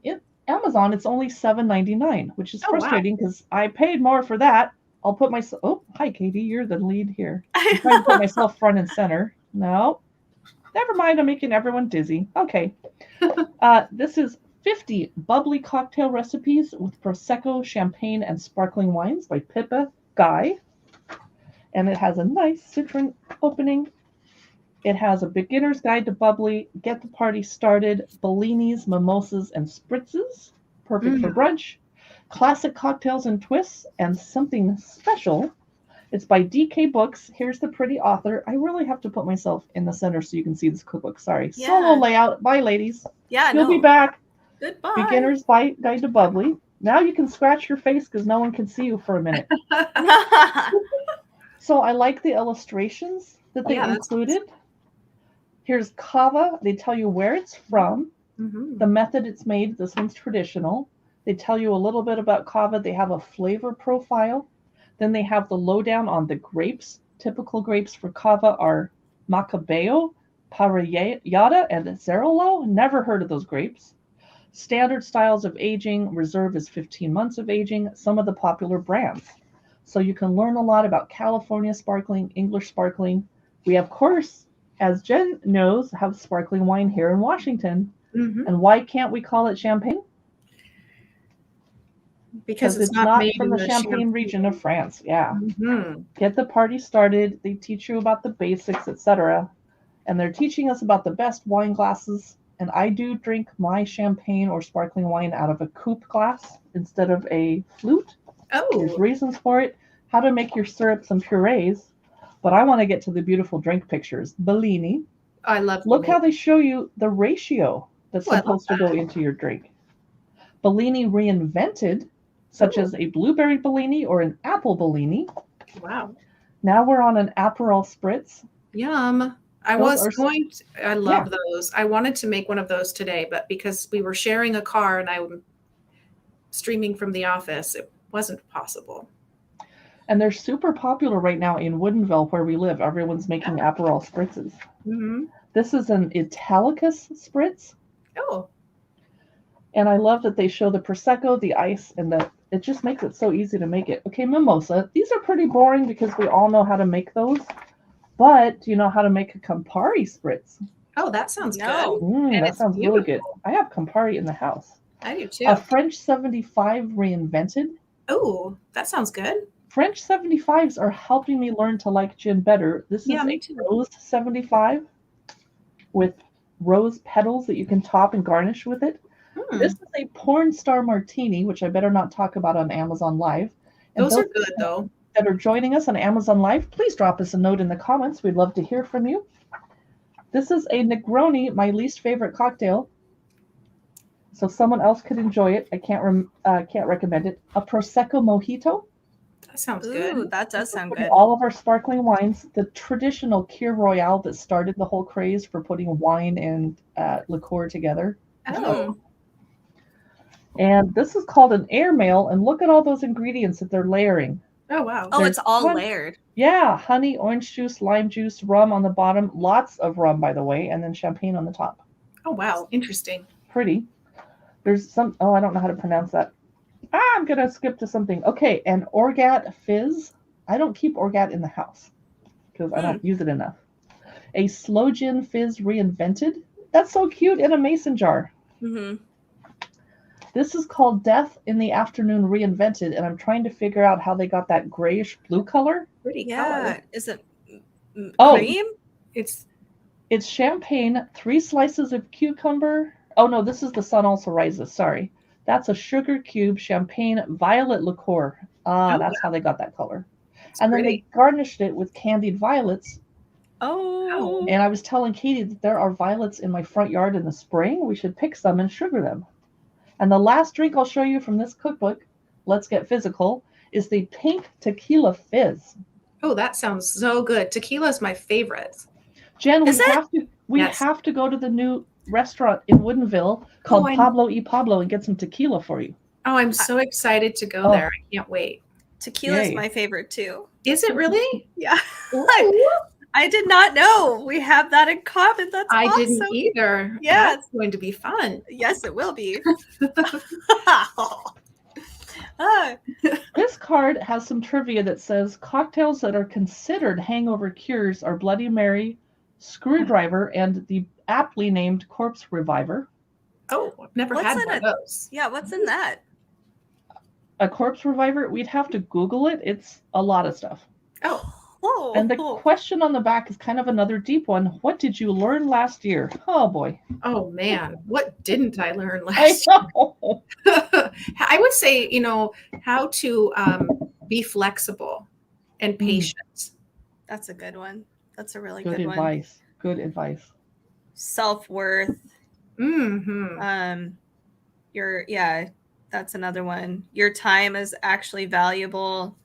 Speaker 1: Amazon, it's only $7.99, which is frustrating because I paid more for that. I'll put myself. Oh, hi, Katie. You're the lead here. I'm trying to put myself front and center. No, never mind. I'm making everyone dizzy. Okay. This is 50 bubbly cocktail recipes with Prosecco, champagne, and sparkling wines by Pippa Guy. And it has a nice citron opening. It has a beginner's guide to bubbly, get the party started, Bellinis, mimosas, and spritzes. Perfect for brunch. Classic cocktails and twists, and something special. It's by DK Books. Here's the pretty author. I really have to put myself in the center so you can see this cookbook. Sorry. Yeah. Solo layout. Bye, ladies.
Speaker 3: Yeah,
Speaker 1: You'll be back.
Speaker 3: Goodbye.
Speaker 1: Beginner's Guide to Bubbly. Now you can scratch your face because no one can see you for a minute. So I like the illustrations that they included. Here's kava. They tell you where it's from, the method it's made. This one's traditional. They tell you a little bit about kava. They have a flavor profile. Then they have the lowdown on the grapes. Typical grapes for kava are Macabeo, Parellada, and Zerolo. Never heard of those grapes. Standard styles of aging. Reserve is 15 months of aging. Some of the popular brands. So you can learn a lot about California sparkling, English sparkling. We, of course, as Jen knows, have sparkling wine here in Washington. And why can't we call it champagne? Because it's not made from the Champagne region of France. Yeah. Get the party started. They teach you about the basics, etc. And they're teaching us about the best wine glasses. And I do drink my champagne or sparkling wine out of a coupe glass instead of a flute. There's reasons for it. How to make your syrups and purees. But I want to get to the beautiful drink pictures. Bellini.
Speaker 2: I love
Speaker 1: Look how they show you the ratio that's supposed to go into your drink. Bellini reinvented, such as a blueberry Bellini or an apple Bellini. Wow. Now we're on an Aperol Spritz.
Speaker 2: Yum. I love those. I wanted to make one of those today, but because we were sharing a car and I'm streaming from the office, it wasn't possible.
Speaker 1: And they're super popular right now in Woodinville, where we live. Everyone's making Aperol Spritzes. This is an Italicus Spritz.
Speaker 2: Oh.
Speaker 1: And I love that they show the Prosecco, the ice, and it just makes it so easy to make it. Okay, mimosa. These are pretty boring because we all know how to make those. But do you know how to make a Campari Spritz?
Speaker 2: Oh, that sounds good.
Speaker 1: That sounds really good. I have Campari in the house.
Speaker 2: I do too.
Speaker 1: A French 75 reinvented.
Speaker 2: Oh, that sounds good.
Speaker 1: French 75s are helping me learn to like gin better. This is
Speaker 2: me
Speaker 1: a
Speaker 2: too.
Speaker 1: rose 75 with rose petals that you can top and garnish with it. This is a porn star martini, which I better not talk about on Amazon Live. And
Speaker 2: Those are good, though.
Speaker 1: That are joining us on Amazon Live, please drop us a note in the comments. We'd love to hear from you. This is a Negroni, my least favorite cocktail. So someone else could enjoy it. I can't recommend it. A Prosecco Mojito.
Speaker 2: That sounds
Speaker 3: Ooh,
Speaker 2: good.
Speaker 3: that does sound good.
Speaker 1: All of our sparkling wines, the traditional Kir Royale that started the whole craze for putting wine and liqueur together.
Speaker 2: Oh.
Speaker 1: And this is called an airmail, and look at all those ingredients that they're layering.
Speaker 2: Oh, wow.
Speaker 3: Oh, it's all layered.
Speaker 1: Yeah, honey, orange juice, lime juice, rum on the bottom, lots of rum, by the way, and then champagne on the top.
Speaker 2: Oh, wow. Interesting.
Speaker 1: Pretty. There's some, I don't know how to pronounce that. I'm going to skip to something. Okay, an Orgat Fizz. I don't keep Orgat in the house because I don't use it enough. A Slow Gin Fizz Reinvented. That's so cute in a mason jar.
Speaker 3: Mm-hmm.
Speaker 1: This is called Death in the Afternoon Reinvented, and I'm trying to figure out how they got that grayish blue color.
Speaker 2: Pretty color.
Speaker 3: Is it
Speaker 1: cream?
Speaker 2: It's
Speaker 1: champagne, 3 slices of cucumber. Oh, no, this is The Sun Also Rises. Sorry. That's a sugar cube, champagne, violet liqueur. That's how they got that color. And then they garnished it with candied violets.
Speaker 3: Oh.
Speaker 1: And I was telling Katie that there are violets in my front yard in the spring. We should pick some and sugar them. And the last drink I'll show you from this cookbook, Let's Get Physical, is the pink tequila fizz.
Speaker 2: Oh, that sounds so good. Tequila is my favorite.
Speaker 1: Jen, we have to go to the new restaurant in Woodinville called Pablo y Pablo and get some tequila for you.
Speaker 2: Oh, I'm so excited to go there. I can't wait.
Speaker 3: Tequila is my favorite too.
Speaker 2: Is it really?
Speaker 3: Yeah. I did not know we have that in common. That's awesome.
Speaker 2: I didn't either.
Speaker 3: Yeah.
Speaker 2: That's going to be fun.
Speaker 3: Yes, it will be.
Speaker 1: This card has some trivia that says cocktails that are considered hangover cures are Bloody Mary, Screwdriver, and the aptly named Corpse Reviver.
Speaker 2: Oh, I've never had one of those.
Speaker 3: Yeah, what's in that?
Speaker 1: A Corpse Reviver? We'd have to Google it. It's a lot of stuff.
Speaker 3: Oh.
Speaker 1: And the question on the back is kind of another deep one. What did you learn last year? Oh, boy.
Speaker 2: Oh, man. What didn't I learn last year? I would say, how to be flexible and patient.
Speaker 3: That's a good one. That's a really
Speaker 1: good advice. Good advice.
Speaker 3: Self-worth.
Speaker 2: Mm-hmm.
Speaker 3: That's another one. Your time is actually valuable.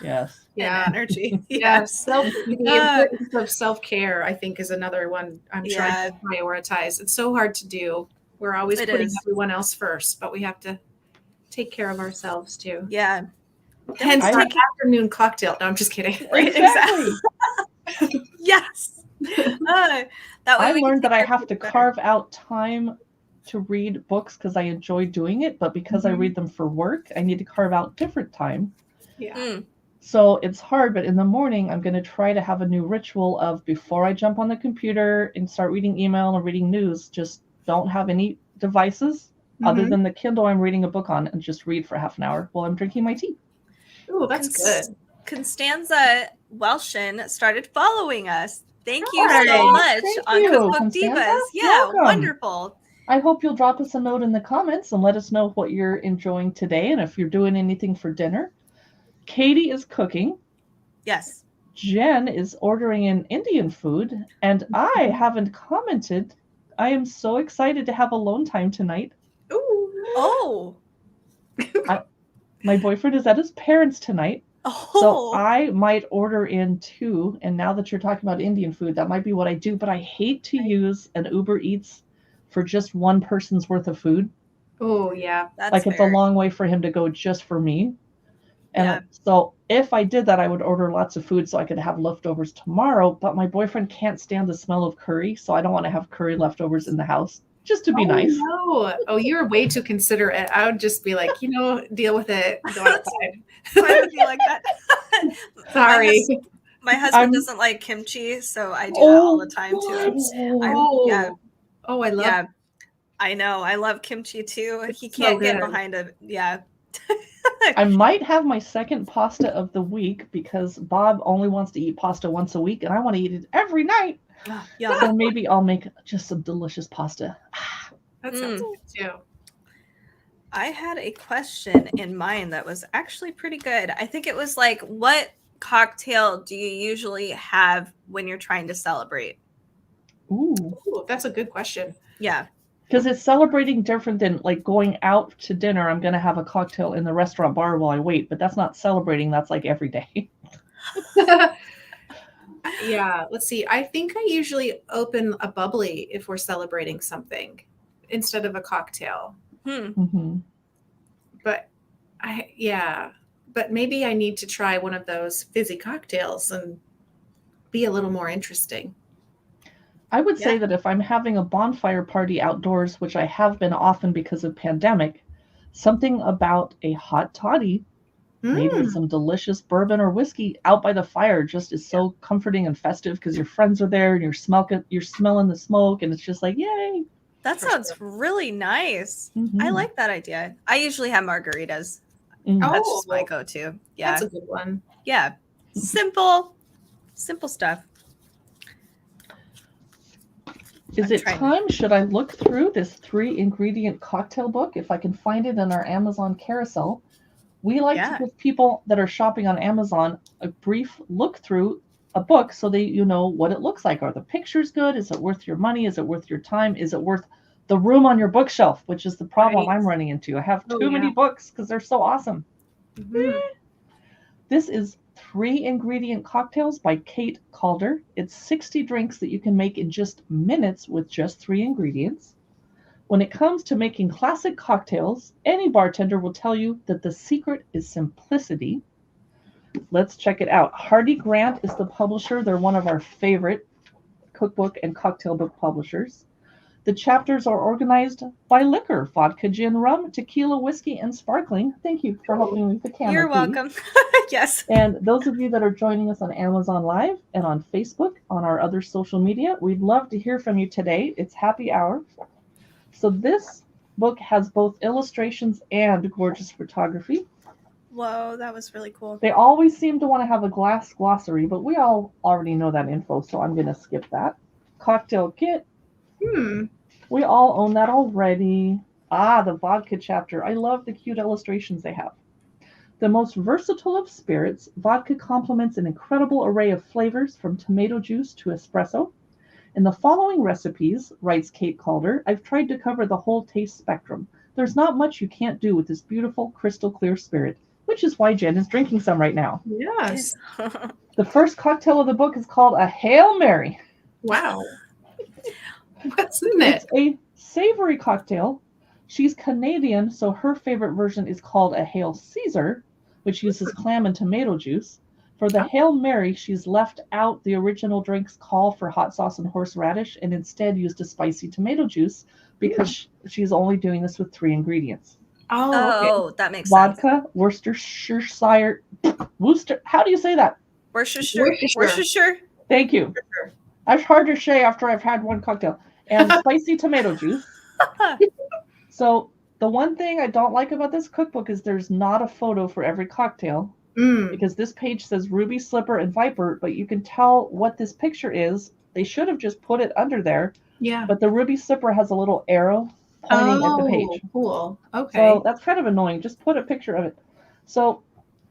Speaker 1: Yes.
Speaker 3: And energy.
Speaker 2: Yes. The importance of self-care, I think, is another one I'm trying to prioritize. It's so hard to do. We're always putting everyone else first, but we have to take care of ourselves too.
Speaker 3: Yeah.
Speaker 2: Hence our afternoon cocktail. No, I'm just kidding.
Speaker 1: Right, exactly.
Speaker 3: Yes.
Speaker 1: I learned that I have to carve out time to read books because I enjoy doing it, but because I read them for work, I need to carve out different time.
Speaker 2: Yeah.
Speaker 1: So it's hard, but in the morning, I'm going to try to have a new ritual of before I jump on the computer and start reading email or reading news, just don't have any devices other than the Kindle I'm reading a book on and just read for half an hour while I'm drinking my tea.
Speaker 2: Oh, that's good.
Speaker 3: Constanza Welshin started following us. Thank you so much on Cookbook Divas. Yeah, wonderful.
Speaker 1: I hope you'll drop us a note in the comments and let us know what you're enjoying today and if you're doing anything for dinner. Katie is cooking.
Speaker 3: Yes.
Speaker 1: Jen is ordering in Indian food, and I haven't commented. I am so excited to have alone time tonight.
Speaker 2: Ooh.
Speaker 3: Oh.
Speaker 1: My boyfriend is at his parents' tonight.
Speaker 3: Oh.
Speaker 1: So I might order in too. And now that you're talking about Indian food, that might be what I do. But I hate to use an Uber Eats for just one person's worth of food.
Speaker 2: Oh, yeah.
Speaker 3: That's
Speaker 1: it's a long way for him to go just for me. And so if I did that, I would order lots of food so I could have leftovers tomorrow. But my boyfriend can't stand the smell of curry. So I don't want to have curry leftovers in the house just to be nice.
Speaker 2: No. Oh, you're way too considerate. I would just be like, deal with it. Go outside.
Speaker 3: I would be like that.
Speaker 2: Sorry.
Speaker 3: My husband doesn't like kimchi, so I do that all the time too.
Speaker 2: I love
Speaker 3: I know. I love kimchi too. He can't get behind it. Yeah.
Speaker 1: I might have my second pasta of the week because Bob only wants to eat pasta once a week and I want to eat it every night.
Speaker 3: Yeah.
Speaker 1: So maybe I'll make just some delicious pasta.
Speaker 2: That sounds good too.
Speaker 3: I had a question in mind that was actually pretty good. I think it was like, what cocktail do you usually have when you're trying to celebrate?
Speaker 1: Ooh,
Speaker 2: that's a good question.
Speaker 3: Yeah.
Speaker 1: Because it's celebrating different than like going out to dinner. I'm going to have a cocktail in the restaurant bar while I wait, but that's not celebrating. That's like every day.
Speaker 2: Yeah, let's see. I think I usually open a bubbly if we're celebrating something instead of a cocktail.
Speaker 1: Mm-hmm.
Speaker 2: But but maybe I need to try one of those fizzy cocktails and be a little more interesting.
Speaker 1: I would say that if I'm having a bonfire party outdoors, which I have been often because of pandemic, something about a hot toddy made with some delicious bourbon or whiskey out by the fire just is so comforting and festive because your friends are there and you're smelling the smoke and it's just like, yay.
Speaker 3: That sounds really nice.
Speaker 1: Mm-hmm.
Speaker 3: I like that idea. I usually have margaritas.
Speaker 1: Mm-hmm.
Speaker 3: That's just my go-to. Yeah.
Speaker 2: That's a good one.
Speaker 3: Yeah. Simple stuff.
Speaker 1: Is it time? Should I look through this 3-ingredient cocktail book if I can find it in our Amazon carousel? We like to give people that are shopping on Amazon a brief look through a book so that you know what it looks like. Are the pictures good? Is it worth your money? Is it worth your time? Is it worth the room on your bookshelf, which is the problem I'm running into? I have too many books because they're so awesome. Mm-hmm. This is 3-ingredient cocktails by Kate Calder. It's 60 drinks that you can make in just minutes with just 3 ingredients. When it comes to making classic cocktails, any bartender will tell you that the secret is simplicity. Let's check it out. Hardy Grant is the publisher. They're one of our favorite cookbook and cocktail book publishers. The chapters are organized by liquor: vodka, gin, rum, tequila, whiskey, and sparkling. Thank you for helping me with the canopy.
Speaker 3: You're welcome. Yes.
Speaker 1: And those of you that are joining us on Amazon Live and on Facebook, on our other social media, we'd love to hear from you today. It's happy hour. So this book has both illustrations and gorgeous photography.
Speaker 3: Whoa, that was really cool.
Speaker 1: They always seem to want to have a glass glossary, but we all already know that info, so I'm going to skip that. Cocktail kit. We all own that already. The vodka chapter. I love the cute illustrations they have. The most versatile of spirits, vodka complements an incredible array of flavors from tomato juice to espresso. In the following recipes, writes Kate Calder, I've tried to cover the whole taste spectrum. There's not much you can't do with this beautiful, crystal clear spirit, which is why Jen is drinking some right now.
Speaker 2: Yes.
Speaker 1: The first cocktail of the book is called a Hail Mary.
Speaker 2: Wow. What's in it?
Speaker 1: It's a savory cocktail. She's Canadian, so her favorite version is called a Hail Caesar, which uses clam and tomato juice. For the Hail Mary, she's left out the original drink's call for hot sauce and horseradish and instead used a spicy tomato juice because she's only doing this with 3 ingredients.
Speaker 3: Oh, that makes sense.
Speaker 1: Vodka, Worcestershire, how do you say that?
Speaker 3: Worcestershire.
Speaker 1: Thank you. It's hard to say after I've had one cocktail. And spicy tomato juice. So the one thing I don't like about this cookbook is there's not a photo for every cocktail. Because this page says Ruby, Slipper, and Viper, but you can tell what this picture is. They should have just put it under there.
Speaker 2: Yeah.
Speaker 1: But the Ruby Slipper has a little arrow pointing at the page.
Speaker 2: Cool. Okay.
Speaker 1: So that's kind of annoying. Just put a picture of it. So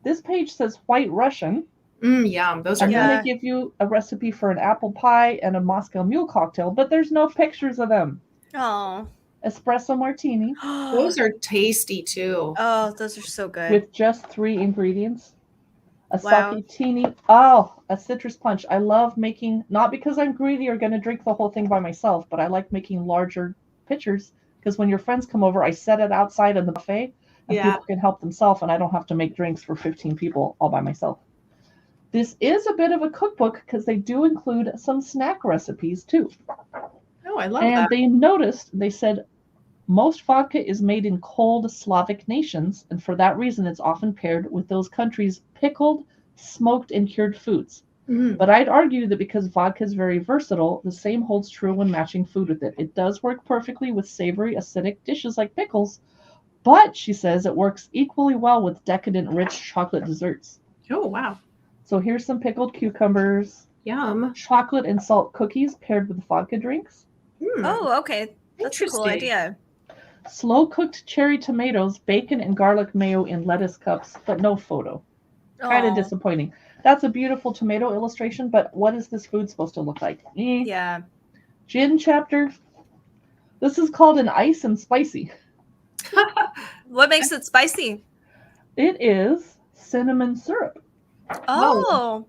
Speaker 1: this page says White Russian.
Speaker 2: Yum. Those are
Speaker 1: I'm going to give you a recipe for an apple pie and a Moscow Mule cocktail, but there's no pictures of them.
Speaker 3: Oh.
Speaker 1: Espresso martini.
Speaker 2: Those are tasty too.
Speaker 3: Oh, those are so good.
Speaker 1: With just 3 ingredients. A sakitini. Oh, a citrus punch. I love making, not because I'm greedy or going to drink the whole thing by myself, but I like making larger pitchers because when your friends come over, I set it outside in the buffet and people can help themselves and I don't have to make drinks for 15 people all by myself. This is a bit of a cookbook because they do include some snack recipes too.
Speaker 2: Oh, I love
Speaker 1: that. And they said, most vodka is made in cold Slavic nations, and for that reason it's often paired with those countries' pickled, smoked, and cured foods. But I'd argue that because vodka is very versatile, the same holds true when matching food with it. It does work perfectly with savory, acidic dishes like pickles, But she says it works equally well with decadent, rich chocolate desserts.
Speaker 2: Oh, wow.
Speaker 1: So here's some pickled cucumbers,
Speaker 2: Yum.
Speaker 1: chocolate and salt cookies paired with vodka drinks.
Speaker 3: Oh, okay. That's a cool
Speaker 2: Interesting.
Speaker 3: idea.
Speaker 1: Slow cooked cherry tomatoes, bacon and garlic mayo in lettuce cups, but no photo. Kind of
Speaker 3: Aw.
Speaker 1: disappointing. That's a beautiful tomato illustration, but what is this food supposed to look like?
Speaker 3: Yeah.
Speaker 1: Gin chapter. This is called an ice and spicy.
Speaker 3: What makes it spicy?
Speaker 1: It is cinnamon syrup.
Speaker 3: Oh.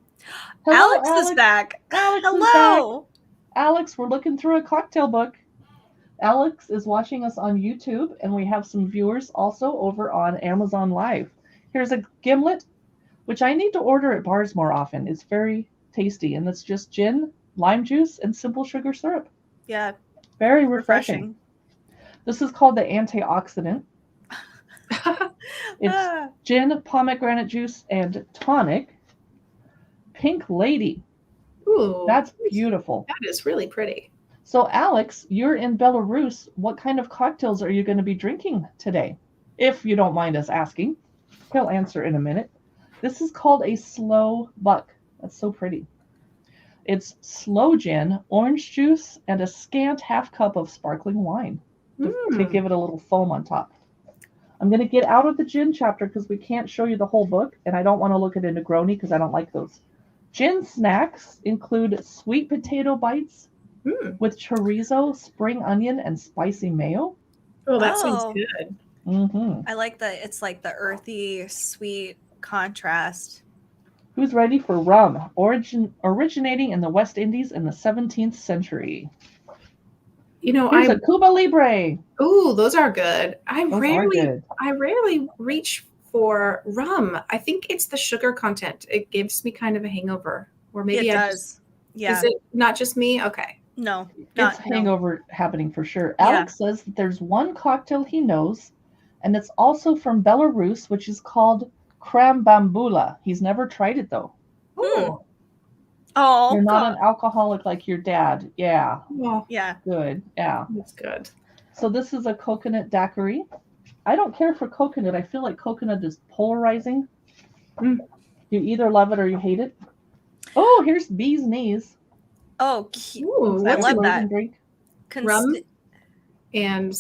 Speaker 1: Hello,
Speaker 3: Alex is back.
Speaker 1: Alex is
Speaker 3: Hello.
Speaker 1: back. Alex, we're looking through a cocktail book. Alex is watching us on YouTube, and we have some viewers also over on Amazon Live. Here's a gimlet, which I need to order at bars more often. It's very tasty, and it's just gin, lime juice, and simple sugar syrup.
Speaker 3: Yeah.
Speaker 1: Very refreshing. This is called the antioxidant. It's gin, pomegranate juice, and tonic. Pink Lady.
Speaker 2: Ooh,
Speaker 1: That's beautiful.
Speaker 2: that is really pretty.
Speaker 1: So, Alex, you're in Belarus. What kind of cocktails are you going to be drinking today? If you don't mind us asking. He'll answer in a minute. This is called a slow buck. That's so pretty. It's slow gin, orange juice, and a scant half cup of sparkling wine to give it a little foam on top. I'm going to get out of the gin chapter because we can't show you the whole book, and I don't want to look at a Negroni because I don't like those. Gin snacks include sweet potato bites with chorizo, spring onion, and spicy mayo.
Speaker 2: Oh, that sounds good.
Speaker 1: Mm-hmm.
Speaker 3: I like that it's like the earthy, sweet contrast.
Speaker 1: Who's ready for rum? Originating in the West Indies in the 17th century.
Speaker 2: You know,
Speaker 1: Here's a Cuba Libre.
Speaker 2: Ooh, those are good. I
Speaker 1: Those are good.
Speaker 2: rarely reach for rum. I think it's the sugar content. It gives me kind of a hangover. Or maybe
Speaker 3: It does. Yeah.
Speaker 2: Is it not just me? Okay.
Speaker 3: No.
Speaker 1: It's hangover happening for sure. Alex says that there's one cocktail he knows, and it's also from Belarus, which is called Krambambula. He's never tried it though.
Speaker 2: Ooh.
Speaker 3: Oh,
Speaker 1: You're not an alcoholic like your dad. Yeah.
Speaker 2: Well,
Speaker 3: yeah.
Speaker 1: Good. Yeah.
Speaker 2: that's good.
Speaker 1: So this is a coconut daiquiri. I don't care for coconut. I feel like coconut is polarizing. You either love it or you hate it. Oh, here's bee's knees.
Speaker 3: Oh, cute.
Speaker 2: Ooh,
Speaker 3: I
Speaker 2: what's
Speaker 3: love that.
Speaker 1: Drink?
Speaker 2: rum and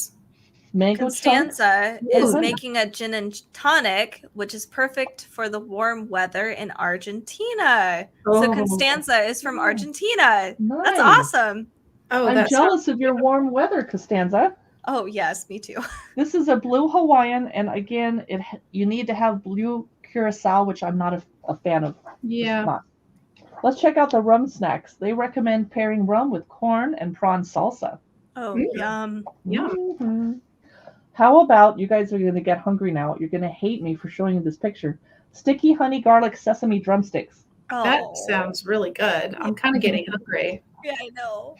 Speaker 1: Mango
Speaker 3: Constanza
Speaker 1: chunk?
Speaker 3: is
Speaker 1: Ooh.
Speaker 3: making a gin and tonic, which is perfect for the warm weather in Argentina. So Constanza is from Argentina.
Speaker 1: Nice.
Speaker 3: That's awesome.
Speaker 2: Oh,
Speaker 1: I'm jealous of your warm weather, Costanza.
Speaker 3: Oh, yes, me too.
Speaker 1: This is a blue Hawaiian, and again, you need to have blue curacao, which I'm not a fan of.
Speaker 2: Yeah.
Speaker 1: Let's check out the rum snacks. They recommend pairing rum with corn and prawn salsa.
Speaker 3: Oh, yum.
Speaker 2: Yum.
Speaker 1: Mm-hmm. How about, you guys are going to get hungry now. You're going to hate me for showing you this picture. Sticky honey garlic sesame drumsticks.
Speaker 3: Oh.
Speaker 2: That sounds really good. I'm kind of getting hungry.
Speaker 3: Yeah, I know.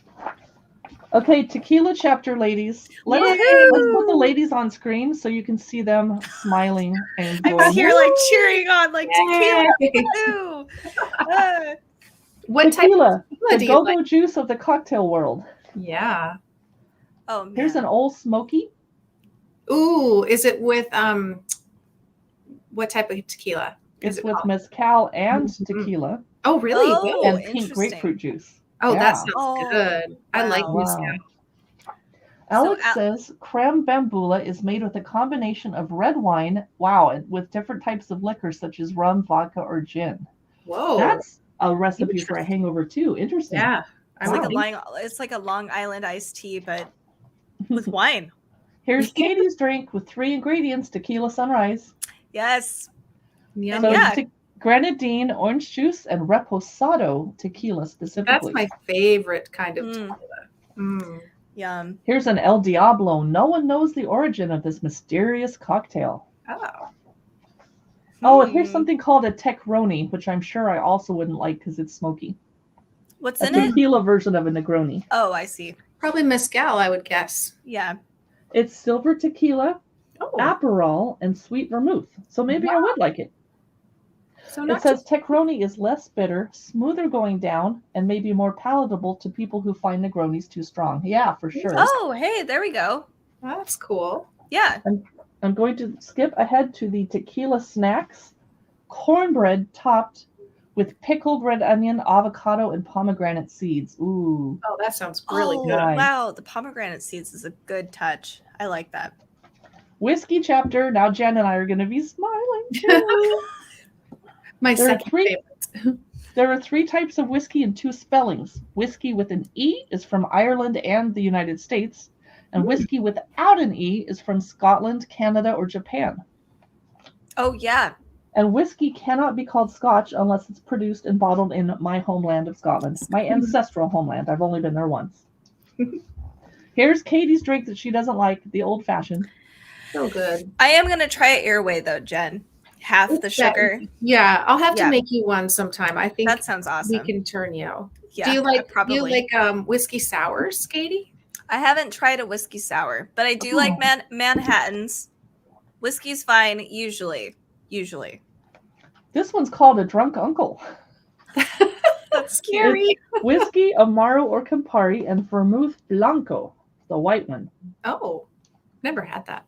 Speaker 1: Okay, tequila chapter, ladies. Let's put the ladies on screen so you can see them smiling and
Speaker 3: I
Speaker 1: going.
Speaker 3: was here like cheering on like tequila.
Speaker 2: What
Speaker 1: tequila,
Speaker 2: type
Speaker 1: the go-go juice of the cocktail world.
Speaker 2: Yeah.
Speaker 3: Oh, man.
Speaker 1: Here's an Old Smoky.
Speaker 2: Ooh, is it with what type of tequila?
Speaker 1: It's with mezcal and tequila.
Speaker 2: Oh, really?
Speaker 3: Oh,
Speaker 1: and pink grapefruit juice.
Speaker 2: Oh,
Speaker 1: Yeah.
Speaker 2: that sounds good. I like mezcal.
Speaker 1: Alex says creme bambula is made with a combination of red wine, with different types of liquors such as rum, vodka, or gin.
Speaker 2: Whoa.
Speaker 1: That's a recipe for a hangover too. Interesting.
Speaker 2: Yeah.
Speaker 3: It's like a Long Island iced tea, but with wine.
Speaker 1: Here's Katie's drink with 3 ingredients: tequila sunrise.
Speaker 3: Yes.
Speaker 2: Yeah.
Speaker 1: So grenadine, orange juice, and reposado tequila specifically.
Speaker 2: That's my favorite kind of tequila.
Speaker 3: Yum.
Speaker 1: Here's an El Diablo. No one knows the origin of this mysterious cocktail. Oh, and here's something called a Tecroni, which I'm sure I also wouldn't like because it's smoky.
Speaker 3: What's
Speaker 1: a
Speaker 3: in it?
Speaker 1: Tequila version of a Negroni.
Speaker 3: Oh, I see.
Speaker 2: Probably mezcal, I would guess.
Speaker 3: Yeah.
Speaker 1: It's silver tequila, Aperol, and sweet vermouth. So maybe I would like it.
Speaker 2: So
Speaker 1: it says Tecroni is less bitter, smoother going down, and maybe more palatable to people who find Negronis too strong. Yeah, for sure.
Speaker 3: Oh, hey, there we go.
Speaker 2: That's cool.
Speaker 3: Yeah.
Speaker 1: I'm going to skip ahead to the tequila snacks. Cornbread topped with pickled red onion, avocado, and pomegranate seeds. Ooh.
Speaker 2: Oh, that sounds really good.
Speaker 1: Nice.
Speaker 3: Wow, the pomegranate seeds is a good touch. I like that.
Speaker 1: Whiskey chapter. Now Jen and I are going to be smiling too.
Speaker 2: My
Speaker 1: There are
Speaker 2: second favorite.
Speaker 1: There are 3 types of whiskey and 2 spellings. Whiskey with an E is from Ireland and the United States, and whiskey without an E is from Scotland, Canada, or Japan.
Speaker 3: Oh, yeah.
Speaker 1: And whiskey cannot be called Scotch unless it's produced and bottled in my homeland of Scotland, my ancestral homeland. I've only been there once. Here's Katie's drink that she doesn't like, the old-fashioned.
Speaker 2: So good.
Speaker 3: I am going to try it your way, though, Jen. Half the sugar.
Speaker 2: Yeah, I'll have to make you one sometime. I think
Speaker 3: that sounds awesome.
Speaker 2: We can turn you.
Speaker 3: Yeah,
Speaker 2: do you like whiskey sours, Katie?
Speaker 3: I haven't tried a whiskey sour, but I do like Manhattans. Whiskey's fine, usually.
Speaker 1: This one's called a drunk uncle.
Speaker 3: That's scary.
Speaker 1: It's whiskey, Amaro or Campari, and Vermouth Blanco, the white one.
Speaker 2: Oh, never had that.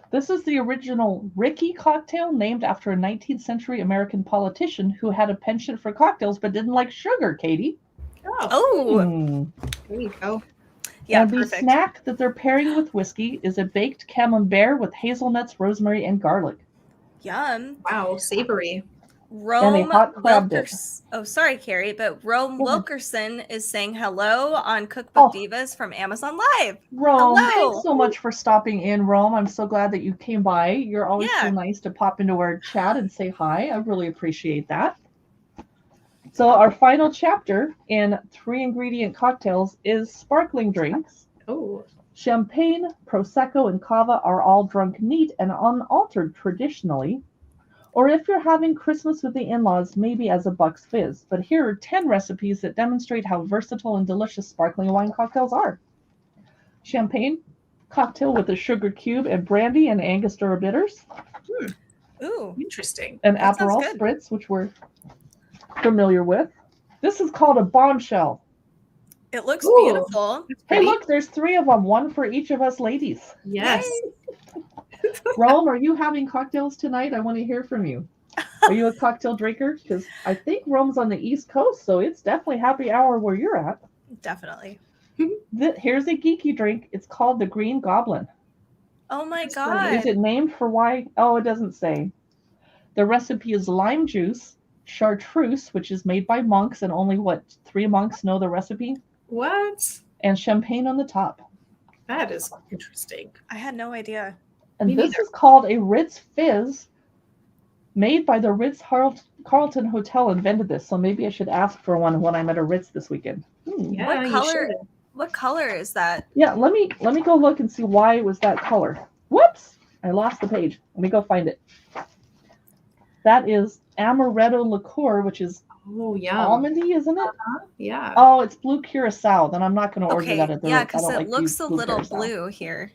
Speaker 1: This is the original Ricky cocktail, named after a 19th century American politician who had a penchant for cocktails but didn't like sugar, Katie.
Speaker 3: Oh.
Speaker 2: There you go.
Speaker 3: Yeah,
Speaker 1: and the snack that they're pairing with whiskey is a baked camembert with hazelnuts, rosemary, and garlic.
Speaker 3: Yum.
Speaker 2: Wow, savory.
Speaker 3: Rome
Speaker 1: and a hot crab dip.
Speaker 3: Oh, sorry, Carrie, but Rome Wilkerson is saying hello on Cookbook Divas from Amazon Live.
Speaker 1: Rome, thanks so much for stopping in, Rome. I'm so glad that you came by. You're always so nice to pop into our chat and say hi. I really appreciate that. So our final chapter in 3-ingredient cocktails is sparkling drinks.
Speaker 2: Oh.
Speaker 1: Champagne, Prosecco, and Cava are all drunk neat and unaltered traditionally. Or if you're having Christmas with the in-laws, maybe as a Bucks Fizz. But here are 10 recipes that demonstrate how versatile and delicious sparkling wine cocktails are. Champagne, cocktail with a sugar cube and brandy and Angostura bitters.
Speaker 3: Ooh,
Speaker 2: interesting.
Speaker 1: An Aperol Spritz, which we're familiar with. This is called a bombshell.
Speaker 3: It looks beautiful.
Speaker 1: Hey, look, there's 3 of them, one for each of us ladies.
Speaker 2: Yes.
Speaker 1: Rome, are you having cocktails tonight? I want to hear from you. Are you a cocktail drinker? Because I think Rome's on the East Coast, so it's definitely happy hour where you're at.
Speaker 3: Definitely.
Speaker 1: Here's a geeky drink. It's called the Green Goblin.
Speaker 3: Oh my God.
Speaker 1: Is it named for why? Oh, it doesn't say. The recipe is lime juice, chartreuse, which is made by monks, and only, 3 monks know the recipe?
Speaker 2: What?
Speaker 1: And champagne on the top.
Speaker 2: That is interesting.
Speaker 3: I had no idea.
Speaker 1: And this is called a Ritz Fizz, made by the Ritz-Carlton Hotel invented this. So maybe I should ask for one when I'm at a Ritz this weekend.
Speaker 2: Yeah,
Speaker 3: what color is that?
Speaker 1: Yeah, let me go look and see why it was that color. Whoops! I lost the page. Let me go find it. That is amaretto liqueur, which is almondy, isn't it?
Speaker 2: Yeah.
Speaker 1: Oh, it's blue curacao. Then I'm not going to order that at the Ritz.
Speaker 3: Yeah, because it looks a little blue here.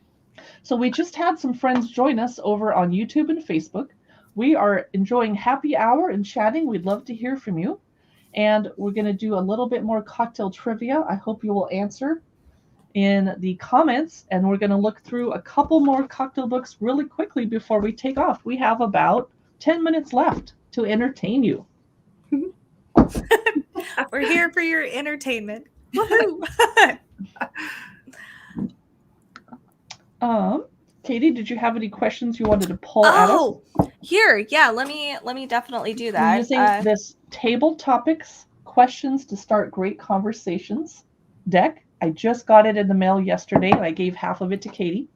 Speaker 1: So we just had some friends join us over on YouTube and Facebook. We are enjoying happy hour and chatting. We'd love to hear from you. And we're going to do a little bit more cocktail trivia. I hope you will answer in the comments. And we're going to look through a couple more cocktail books really quickly before we take off. We have about 10 minutes left to entertain you.
Speaker 3: We're here for your entertainment. Woohoo!
Speaker 1: Katie, did you have any questions you wanted to pull at us?
Speaker 3: Here, yeah, let me definitely do that.
Speaker 1: We're using this table topics questions to start great conversations deck. I just got it in the mail yesterday, and I gave half of it to Katie.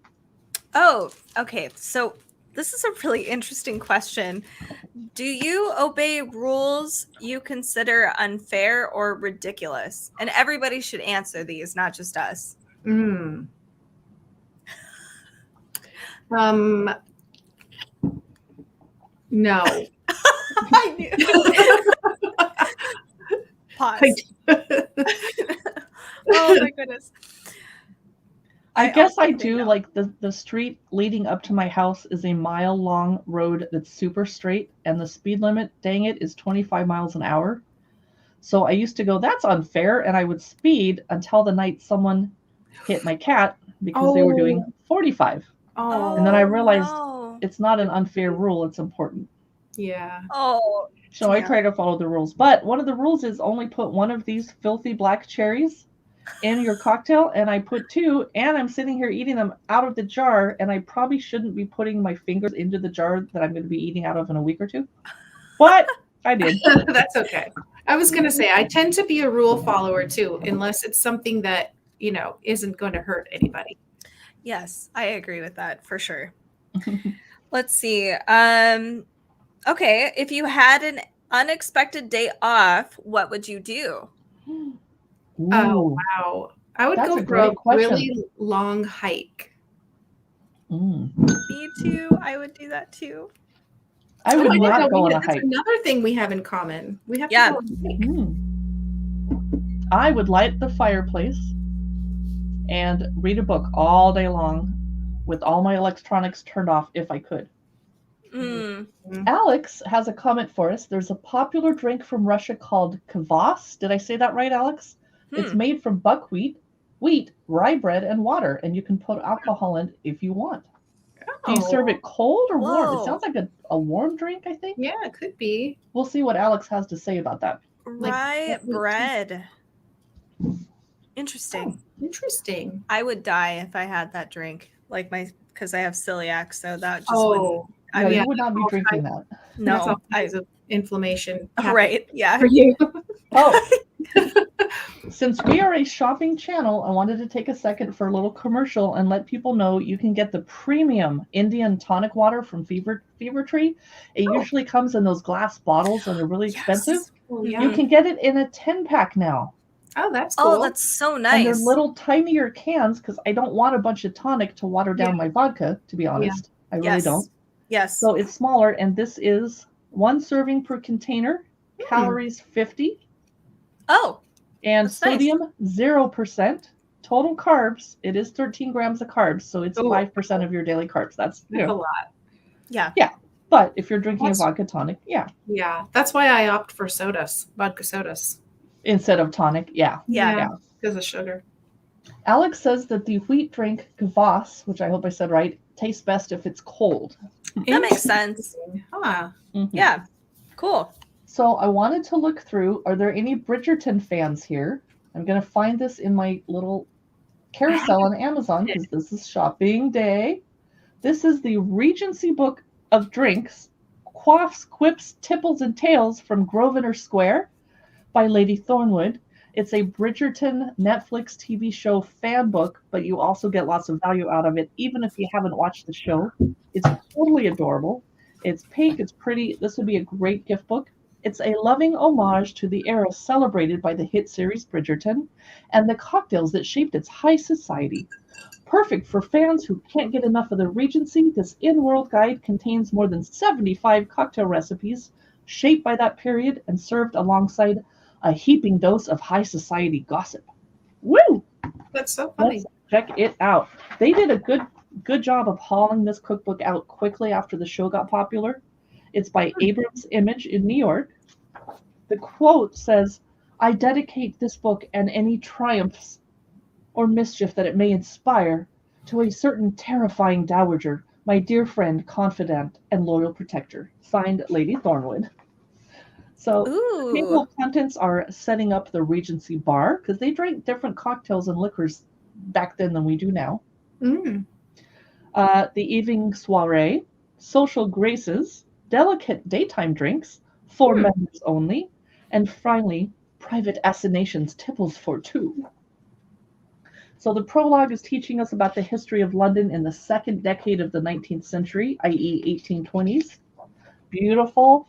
Speaker 3: Oh, okay. So this is a really interesting question. Do you obey rules you consider unfair or ridiculous? And everybody should answer these, not just us.
Speaker 2: No.
Speaker 3: I knew. Pause. Oh my goodness.
Speaker 1: I guess I do. Like the street leading up to my house is a mile-long road that's super straight, and the speed limit, dang it, is 25 miles an hour. So I used to go, that's unfair, and I would speed until the night someone hit my cat because they were doing 45.
Speaker 2: Oh.
Speaker 1: And then I realized
Speaker 3: no.
Speaker 1: it's not an unfair rule. It's important.
Speaker 2: Yeah.
Speaker 3: Oh.
Speaker 1: So I
Speaker 3: Yeah.
Speaker 1: try to follow the rules. But one of the rules is only put one of these filthy black cherries in your cocktail, and I put 2, and I'm sitting here eating them out of the jar, and I probably shouldn't be putting my fingers into the jar that I'm going to be eating out of in a week or 2. But I did.
Speaker 2: That's okay. I was going to say, I tend to be a rule follower too, unless it's something that, isn't going to hurt anybody.
Speaker 3: Yes, I agree with that for sure. Let's see. Okay, if you had an unexpected day off, what would you do?
Speaker 2: Oh, wow. I would
Speaker 1: That's
Speaker 2: go
Speaker 1: a
Speaker 2: for a
Speaker 1: great question.
Speaker 2: really long hike.
Speaker 3: Me too. I would do that too.
Speaker 1: I would not go on a
Speaker 2: That's
Speaker 1: hike.
Speaker 2: another thing we have in common. We have to go on a hike.
Speaker 1: I would light the fireplace and read a book all day long with all my electronics turned off if I could. Alex has a comment for us. There's a popular drink from Russia called kvass. Did I say that right, Alex? It's made from buckwheat, wheat, rye bread, and water, and you can put alcohol in if you want. Do you serve it cold or warm? It sounds like a warm drink, I think.
Speaker 2: Yeah, it could be.
Speaker 1: We'll see what Alex has to say about that.
Speaker 3: Rye bread. Interesting.
Speaker 2: Oh, interesting.
Speaker 3: I would die if I had that drink, because I have celiac, so that just wouldn't.
Speaker 1: You would not be drinking that.
Speaker 3: No,
Speaker 2: that's all kinds of inflammation.
Speaker 3: Right? Yeah.
Speaker 2: For you.
Speaker 1: Since we are a shopping channel, I wanted to take a second for a little commercial and let people know you can get the premium Indian tonic water from Fever Tree. It usually comes in those glass bottles and they're really expensive.
Speaker 2: Oh, yeah.
Speaker 1: You can get it in a 10-pack now.
Speaker 2: Oh, that's cool.
Speaker 3: Oh, that's so nice.
Speaker 1: And they're little tinier cans because I don't want a bunch of tonic to water down my vodka, to be honest. I really don't.
Speaker 3: Yes.
Speaker 1: So it's smaller, and this is 1 serving per container, calories 50.
Speaker 3: Oh.
Speaker 1: And sodium, 0%. Total carbs, it is 13 grams of carbs, so it's 5% of your daily carbs. That's
Speaker 2: a lot.
Speaker 3: Yeah.
Speaker 1: Yeah. But if you're drinking a vodka tonic,
Speaker 2: Yeah. That's why I opt for sodas, vodka sodas.
Speaker 1: Instead of tonic,
Speaker 3: Yeah.
Speaker 2: Because of sugar.
Speaker 1: Alex says that the wheat drink kvass, which I hope I said right, tastes best if it's cold.
Speaker 3: That makes sense.
Speaker 2: Huh.
Speaker 3: Yeah. Cool.
Speaker 1: So I wanted to look through, are there any Bridgerton fans here? I'm going to find this in my little carousel on Amazon because this is shopping day. This is the Regency book of drinks, Quaffs, Quips, Tipples, and Tales from Grosvenor Square by Lady Thornwood. It's a Bridgerton Netflix TV show fan book, but you also get lots of value out of it, even if you haven't watched the show. It's totally adorable. It's pink. It's pretty. This would be a great gift book. It's a loving homage to the era celebrated by the hit series Bridgerton and the cocktails that shaped its high society. Perfect for fans who can't get enough of the Regency, this in-world guide contains more than 75 cocktail recipes shaped by that period and served alongside a heaping dose of high society gossip. Woo!
Speaker 2: That's so funny.
Speaker 1: Let's check it out. They did a good job of hauling this cookbook out quickly after the show got popular. It's by Abrams Image in New York. The quote says, "I dedicate this book and any triumphs or mischief that it may inspire to a certain terrifying dowager, my dear friend, confidant, and loyal protector." Signed, Lady Thornwood. So table contents are setting up the Regency bar because they drank different cocktails and liquors back then than we do now. The evening soiree, social graces, delicate daytime drinks, for members only, and finally, private assignations, tipples for 2. So the prologue is teaching us about the history of London in the second decade of the 19th century, i.e. 1820s. Beautiful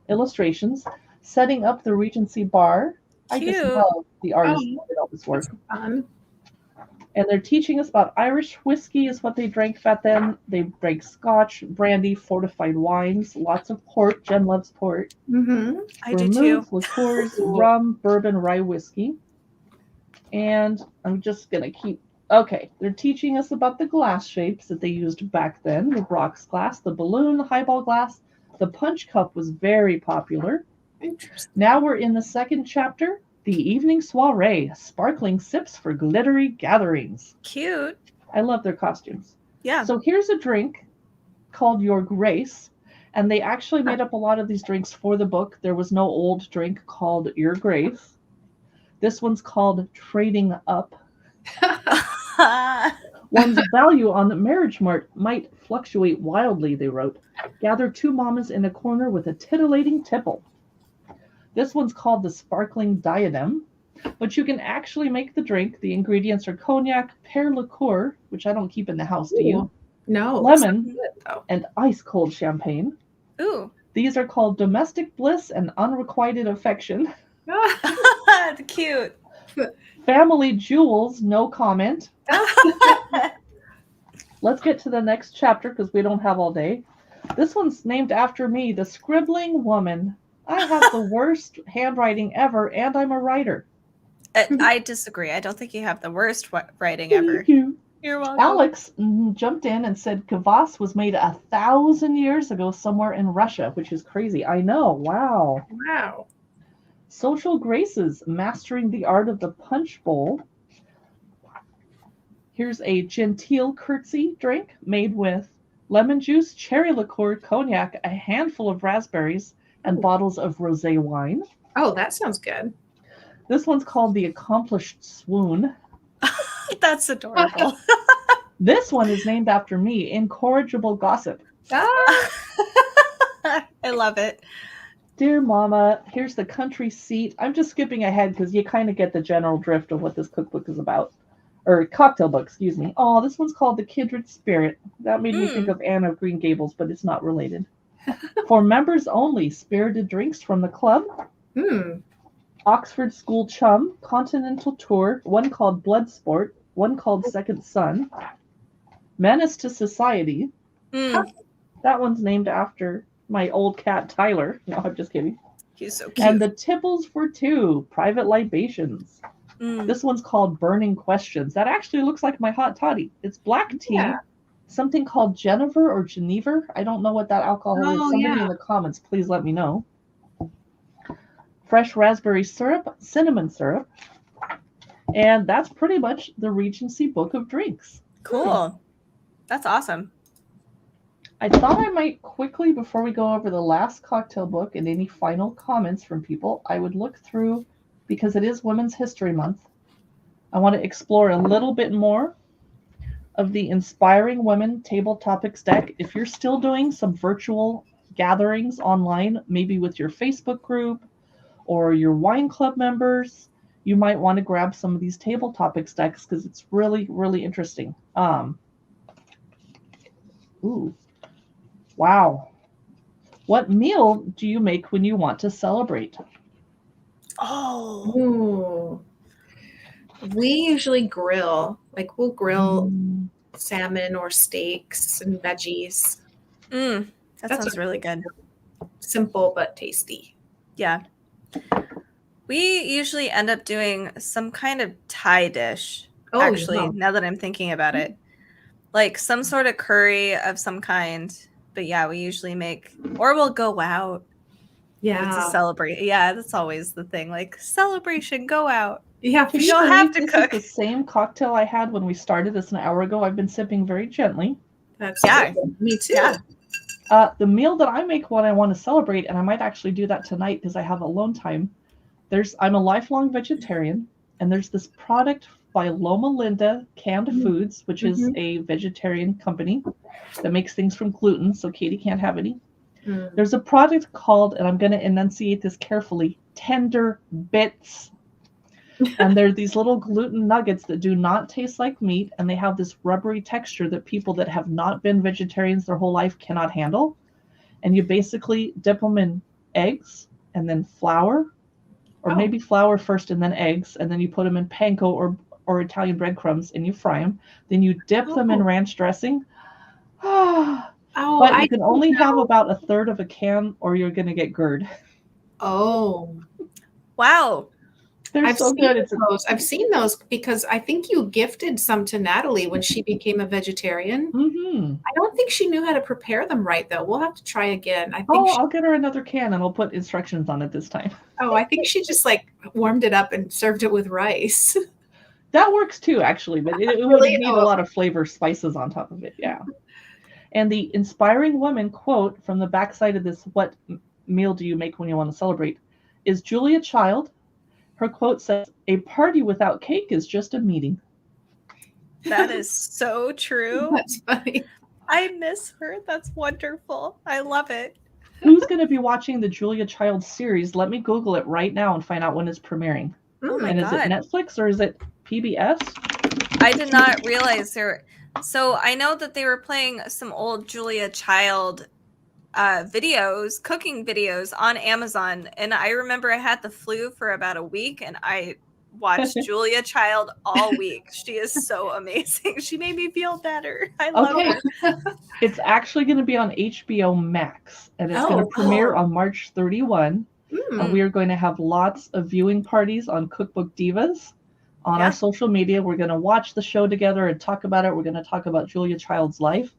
Speaker 1: illustrations, setting up the Regency bar. Cute. I just love the artists who did all this work.
Speaker 2: Fun.
Speaker 1: And they're teaching us about Irish whiskey is what they drank back then. They drank scotch, brandy, fortified wines, lots of port. Jen loves port.
Speaker 3: I do too.
Speaker 1: Liqueurs, rum, bourbon, rye whiskey. And I'm just going to keep... Okay, they're teaching us about the glass shapes that they used back then. The rocks glass, the balloon, the highball glass. The punch cup was very popular.
Speaker 2: Interesting.
Speaker 1: Now we're in the second chapter. The evening soiree, sparkling sips for glittery gatherings.
Speaker 3: Cute.
Speaker 1: I love their costumes.
Speaker 3: Yeah.
Speaker 1: So here's a drink called Your Grace. And they actually made up a lot of these drinks for the book. There was no old drink called Your Grace. This one's called Trading Up. One's value on the marriage mart might fluctuate wildly, they wrote. Gather 2 mamas in a corner with a titillating tipple. This one's called the Sparkling Diadem, but you can actually make the drink. The ingredients are cognac, pear liqueur, which I don't keep in the house, do you?
Speaker 2: No.
Speaker 1: Lemon, and ice cold champagne.
Speaker 3: Ooh.
Speaker 1: These are called Domestic Bliss and Unrequited Affection.
Speaker 3: Cute.
Speaker 1: Family Jewels, no comment. Let's get to the next chapter because we don't have all day. This one's named after me, the Scribbling Woman. I have the worst handwriting ever, and I'm a writer.
Speaker 3: I disagree. I don't think you have the worst writing ever.
Speaker 1: Thank you.
Speaker 3: You're welcome.
Speaker 1: Alex jumped in and said kvass was made 1,000 years ago somewhere in Russia, which is crazy. I know. Wow.
Speaker 2: Wow.
Speaker 1: Social Graces, mastering the art of the punch bowl. Here's a genteel curtsy drink made with lemon juice, cherry liqueur, cognac, a handful of raspberries, and bottles of rosé wine.
Speaker 2: Oh, that sounds good.
Speaker 1: This one's called the Accomplished Swoon.
Speaker 3: That's adorable.
Speaker 1: This one is named after me, Incorrigible Gossip.
Speaker 3: I love it.
Speaker 1: Dear Mama, here's the country seat. I'm just skipping ahead because you kind of get the general drift of what this cookbook is about. Or cocktail book, excuse me. Oh, this one's called The Kindred Spirit. That made me think of Anne of Green Gables, but it's not related. For members only, spirited drinks from the club. Oxford School Chum, Continental Tour, one called Bloodsport, one called Second Son. Menace to Society. That one's named after my old cat, Tyler. No, I'm just kidding.
Speaker 3: He's so cute.
Speaker 1: And the Tipples for Two, Private Libations. This one's called Burning Questions. That actually looks like my hot toddy. It's black tea, something called Genever or Genever. I don't know what that alcohol is. Somebody in the comments, please let me know. Fresh raspberry syrup, cinnamon syrup. And that's pretty much the Regency Book of Drinks.
Speaker 3: Cool. That's awesome.
Speaker 1: I thought I might quickly, before we go over the last cocktail book and any final comments from people, I would look through, because it is Women's History Month, I want to explore a little bit more of the Inspiring Women Table Topics deck. If you're still doing some virtual gatherings online, maybe with your Facebook group or your wine club members, you might want to grab some of these Table Topics decks because it's really, really interesting. Ooh. Wow. What meal do you make when you want to celebrate?
Speaker 2: Oh. We usually grill. Like we'll grill salmon or steaks and veggies.
Speaker 3: That sounds really good.
Speaker 2: Simple but tasty.
Speaker 3: Yeah. We usually end up doing some kind of Thai dish. Actually, now that I'm thinking about it. Like some sort of curry of some kind. But yeah, we usually make, or we'll go out.
Speaker 2: Yeah.
Speaker 3: To celebrate. Yeah, that's always the thing. Like celebration, go out.
Speaker 2: Yeah,
Speaker 3: you don't have to cook.
Speaker 1: This is the same cocktail I had when we started this an hour ago. I've been sipping very gently.
Speaker 2: That's good. Me too.
Speaker 3: Yeah.
Speaker 1: The meal that I make when I want to celebrate, and I might actually do that tonight because I have alone time. I'm a lifelong vegetarian, and there's this product by Loma Linda Canned Foods, which is a vegetarian company that makes things from gluten, so Katie can't have any. There's a product called, and I'm going to enunciate this carefully, Tender Bits. And they're these little gluten nuggets that do not taste like meat, and they have this rubbery texture that people that have not been vegetarians their whole life cannot handle. And you basically dip them in eggs and then flour, or maybe flour first and then eggs, and then you put them in panko or Italian breadcrumbs and you fry them. Then you dip them in ranch dressing. But you can only have about a third of a can or you're going to get GERD.
Speaker 2: Oh.
Speaker 3: Wow.
Speaker 1: They're so good.
Speaker 2: I've seen those because I think you gifted some to Natalie when she became a vegetarian. I don't think she knew how to prepare them right, though. We'll have to try again. I think
Speaker 1: I'll get her another can and I'll put instructions on it this time.
Speaker 2: I think she just like warmed it up and served it with rice.
Speaker 1: That works too, actually, but it would
Speaker 2: Really?
Speaker 1: need a lot of flavor spices on top of it. Yeah. And the inspiring woman quote from the backside of this, "What meal do you make when you want to celebrate?" is Julia Child. Her quote says, "A party without cake is just a meeting."
Speaker 3: That is so true.
Speaker 2: That's funny.
Speaker 3: I miss her. That's wonderful. I love it.
Speaker 1: Who's going to be watching the Julia Child series? Let me Google it right now and find out when it's premiering.
Speaker 3: Oh my
Speaker 1: and
Speaker 3: God.
Speaker 1: Is it Netflix or is it PBS?
Speaker 3: I did not realize there. So I know that they were playing some old Julia Child videos, cooking videos on Amazon. And I remember I had the flu for about a week and I watched Julia Child all week. She is so amazing. She made me feel better. I love her.
Speaker 1: It's actually going to be on HBO Max and it's going to premiere on March 31. We are going to have lots of viewing parties on Cookbook Divas. On our social media, we're going to watch the show together and talk about it. We're going to talk about Julia Child's life.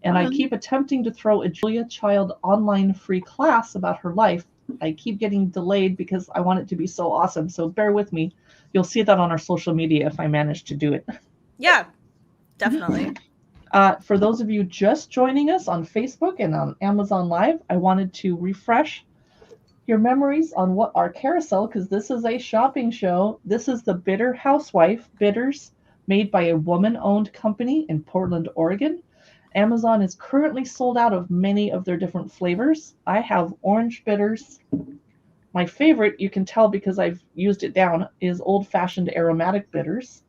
Speaker 1: And I keep attempting to throw a Julia Child online free class about her life. I keep getting delayed because I want it to be so awesome. So bear with me. You'll see that on our social media if I manage to do it.
Speaker 3: Yeah, definitely.
Speaker 1: For those of you just joining us on Facebook and on Amazon Live, I wanted to refresh your memories on what our carousel, because this is a shopping show. This is the Bitter Housewife Bitters, made by a woman-owned company in Portland, Oregon. Amazon is currently sold out of many of their different flavors. I have orange bitters. My favorite, you can tell because I've used it down, is old-fashioned aromatic bitters.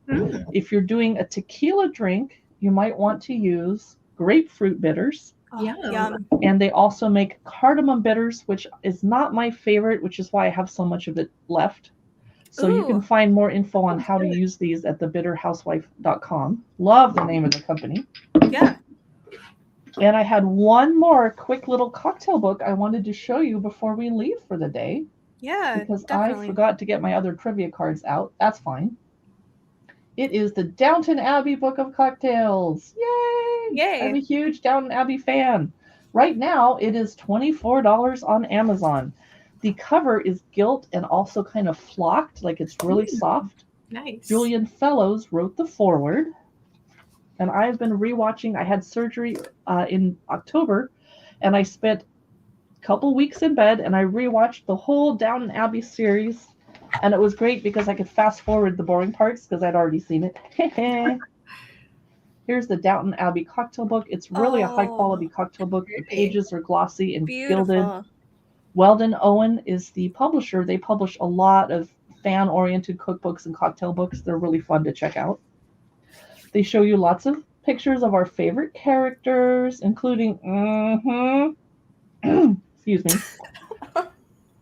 Speaker 1: If you're doing a tequila drink, you might want to use grapefruit bitters.
Speaker 3: Yum.
Speaker 1: And they also make cardamom bitters, which is not my favorite, which is why I have so much of it left. So you can find more info on how to use these at thebitterhousewife.com. Love the name of the company.
Speaker 3: Yeah.
Speaker 1: And I had one more quick little cocktail book I wanted to show you before we leave for the day.
Speaker 3: Yeah,
Speaker 1: because
Speaker 3: definitely.
Speaker 1: I forgot to get my other trivia cards out. That's fine. It is the Downton Abbey Book of Cocktails. Yay!
Speaker 3: Yay!
Speaker 1: I'm a huge Downton Abbey fan. Right now, it is $24 on Amazon. The cover is gilt and also kind of flocked, like it's really soft.
Speaker 2: Nice.
Speaker 1: Julian Fellows wrote the foreword. And I've been rewatching. I had surgery in October, and I spent a couple weeks in bed, and I rewatched the whole Downton Abbey series. And it was great because I could fast forward the boring parts because I'd already seen it. Here's the Downton Abbey cocktail book. It's really a high-quality cocktail book. The pages are glossy and gilded. Weldon Owen is the publisher. They publish a lot of fan-oriented cookbooks and cocktail books. They're really fun to check out. They show you lots of pictures of our favorite characters, including, excuse me,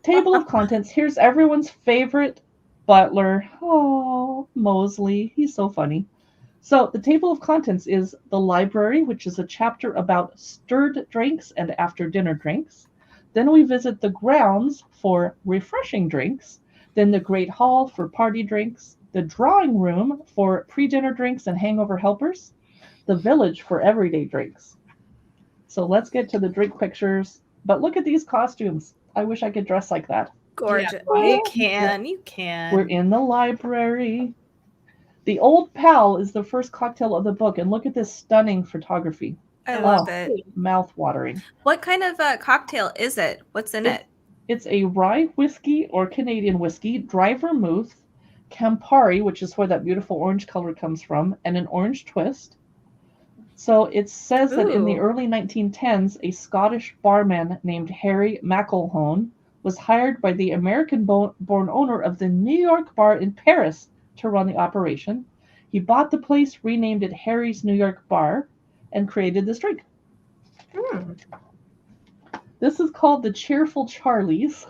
Speaker 1: table of contents. Here's everyone's favorite butler. Oh, Mosley. He's so funny. So the table of contents is the library, which is a chapter about stirred drinks and after dinner drinks. Then we visit the grounds for refreshing drinks. Then the Great Hall for party drinks. The drawing room for pre-dinner drinks and hangover helpers. The village for everyday drinks. So let's get to the drink pictures. But look at these costumes. I wish I could dress like that.
Speaker 3: Gorgeous.
Speaker 2: Yeah.
Speaker 3: You can.
Speaker 1: We're in the library. The Old Pal is the first cocktail of the book. And look at this stunning photography.
Speaker 3: I love it.
Speaker 1: Mouth-watering.
Speaker 3: What kind of cocktail is it? What's in it?
Speaker 1: It's a rye whiskey or Canadian whiskey, dry vermouth, Campari, which is where that beautiful orange color comes from, and an orange twist. So it says that in the early 1910s, a Scottish barman named Harry McElhone was hired by the American-born owner of the New York bar in Paris to run the operation. He bought the place, renamed it Harry's New York Bar, and created this drink. This is called the Cheerful Charlie's.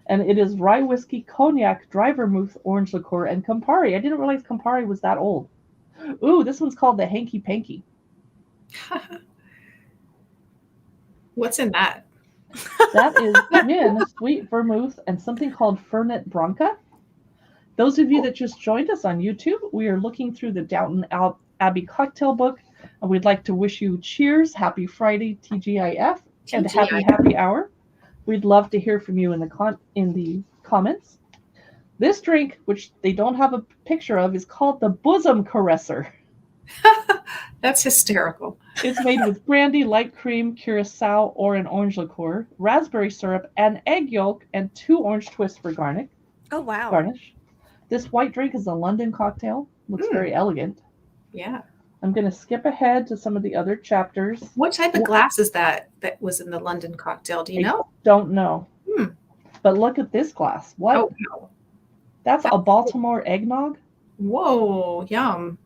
Speaker 1: And it is rye whiskey, cognac, dry vermouth, orange liqueur, and Campari. I didn't realize Campari was that old. Ooh, this one's called the Hanky Panky.
Speaker 2: What's in that?
Speaker 1: That is gin, sweet vermouth, and something called Fernet Branca. Those of you that just joined us on YouTube, we are looking through the Downton Abbey cocktail book. And we'd like to wish you cheers, happy Friday, TGIF, and happy hour. We'd love to hear from you in the comments. This drink, which they don't have a picture of, is called the Bosom Caresser.
Speaker 2: That's hysterical.
Speaker 1: It's made with brandy, light cream, curacao, or an orange liqueur, raspberry syrup, and egg yolk, and 2 orange twists for garnish.
Speaker 3: Oh, wow.
Speaker 1: Garnish. This white drink is a London cocktail. Looks very elegant.
Speaker 2: Yeah.
Speaker 1: I'm going to skip ahead to some of the other chapters.
Speaker 2: What type of glass is that was in the London cocktail? Do you know?
Speaker 1: Don't know. But look at this glass. What?
Speaker 2: Oh, no.
Speaker 1: That's a Baltimore eggnog?
Speaker 2: Whoa, yum.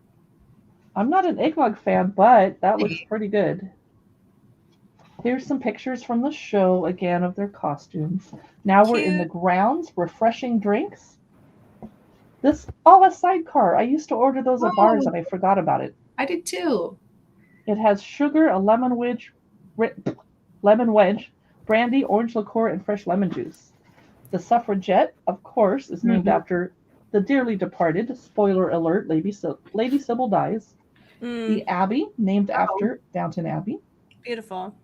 Speaker 1: I'm not an eggnog fan, but that looks pretty good. Here's some pictures from the show, again, of their costumes. Now we're in the grounds, refreshing drinks. A sidecar. I used to order those at bars and I forgot about it.
Speaker 2: I did too.
Speaker 1: It has sugar, a lemon wedge, brandy, orange liqueur, and fresh lemon juice. The Suffragette, of course, is named after the dearly departed, spoiler alert, Lady Sybil dies. The Abbey, named after Downton Abbey.
Speaker 3: Beautiful.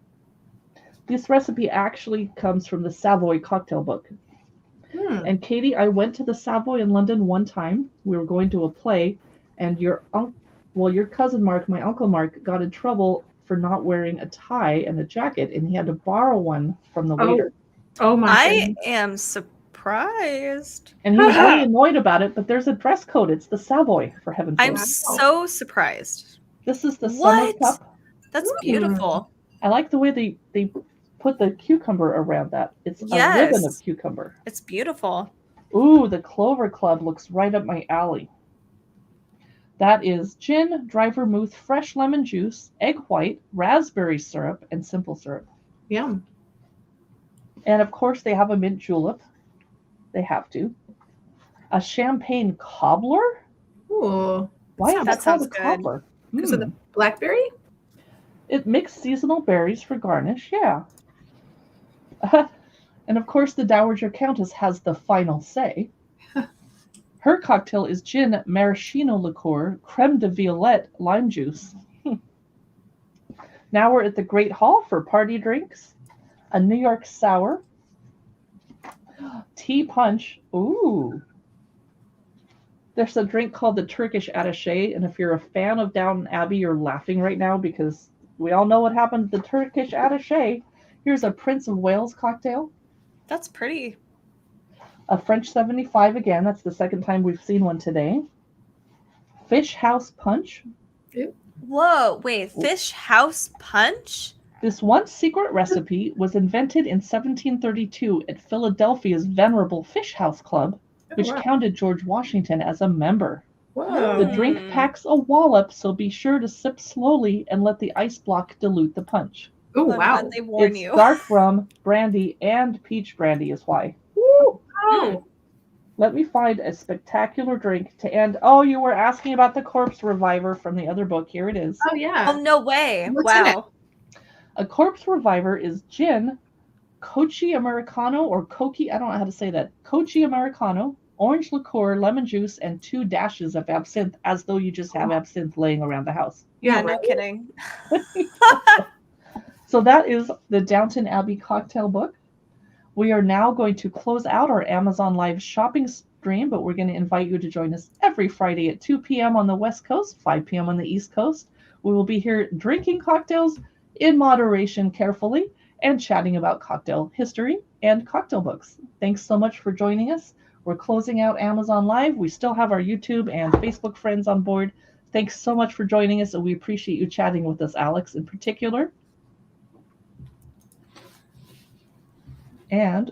Speaker 1: This recipe actually comes from the Savoy cocktail book. And Katie, I went to the Savoy in London one time. We were going to a play, and your cousin Mark, my uncle Mark, got in trouble for not wearing a tie and a jacket, and he had to borrow one from the waiter.
Speaker 2: Oh my!
Speaker 3: I am surprised.
Speaker 1: And he was really annoyed about it, but there's a dress code. It's the Savoy, for heaven's sake.
Speaker 3: I'm so surprised.
Speaker 1: This is the summer cup.
Speaker 3: That's beautiful.
Speaker 1: I like the way they put the cucumber around that. It's a ribbon of cucumber.
Speaker 3: It's beautiful.
Speaker 1: Ooh, the Clover Club looks right up my alley. That is gin, dry vermouth, fresh lemon juice, egg white, raspberry syrup, and simple syrup.
Speaker 2: Yum.
Speaker 1: And of course, they have a mint julep. They have to. A champagne cobbler?
Speaker 2: Ooh.
Speaker 1: Why is that called a cobbler?
Speaker 2: Because of the blackberry?
Speaker 1: It mixed seasonal berries for garnish, yeah. And of course, the Dowager Countess has the final say. Her cocktail is gin, maraschino liqueur, creme de violette, lime juice. Now we're at the Great Hall for party drinks. A New York sour. Tea punch. Ooh. There's a drink called the Turkish attaché, and if you're a fan of Downton Abbey, you're laughing right now because we all know what happened to the Turkish attaché. Here's a Prince of Wales cocktail.
Speaker 3: That's pretty.
Speaker 1: A French 75 again. That's the second time we've seen one today. Fish House Punch.
Speaker 3: Whoa, wait, Fish House Punch?
Speaker 1: This once secret recipe was invented in 1732 at Philadelphia's venerable Fish House Club, which counted George Washington as a member.
Speaker 2: Whoa.
Speaker 1: The drink packs a wallop, so be sure to sip slowly and let the ice block dilute the punch.
Speaker 2: Oh, wow.
Speaker 3: They warn
Speaker 1: It's
Speaker 3: you.
Speaker 1: dark rum, brandy, and peach brandy is why.
Speaker 2: Woo! Oh.
Speaker 1: Let me find a spectacular drink to end. Oh, you were asking about the Corpse Reviver from the other book. Here it is.
Speaker 2: Oh, yeah.
Speaker 3: Oh, no way.
Speaker 2: What's in it?
Speaker 3: Wow.
Speaker 1: A Corpse Reviver is gin, Kochi Americano or Koki, I don't know how to say that. Kochi Americano, orange liqueur, lemon juice, and 2 dashes of absinthe, as though you just have absinthe laying around the house.
Speaker 3: Yeah, no kidding.
Speaker 1: So that is the Downton Abbey cocktail book. We are now going to close out our Amazon Live shopping stream, but we're going to invite you to join us every Friday at 2 p.m. on the West Coast, 5 p.m. on the East Coast. We will be here drinking cocktails in moderation carefully and chatting about cocktail history and cocktail books. Thanks so much for joining us. We're closing out Amazon Live. We still have our YouTube and Facebook friends on board. Thanks so much for joining us, and we appreciate you chatting with us, Alex, in particular. And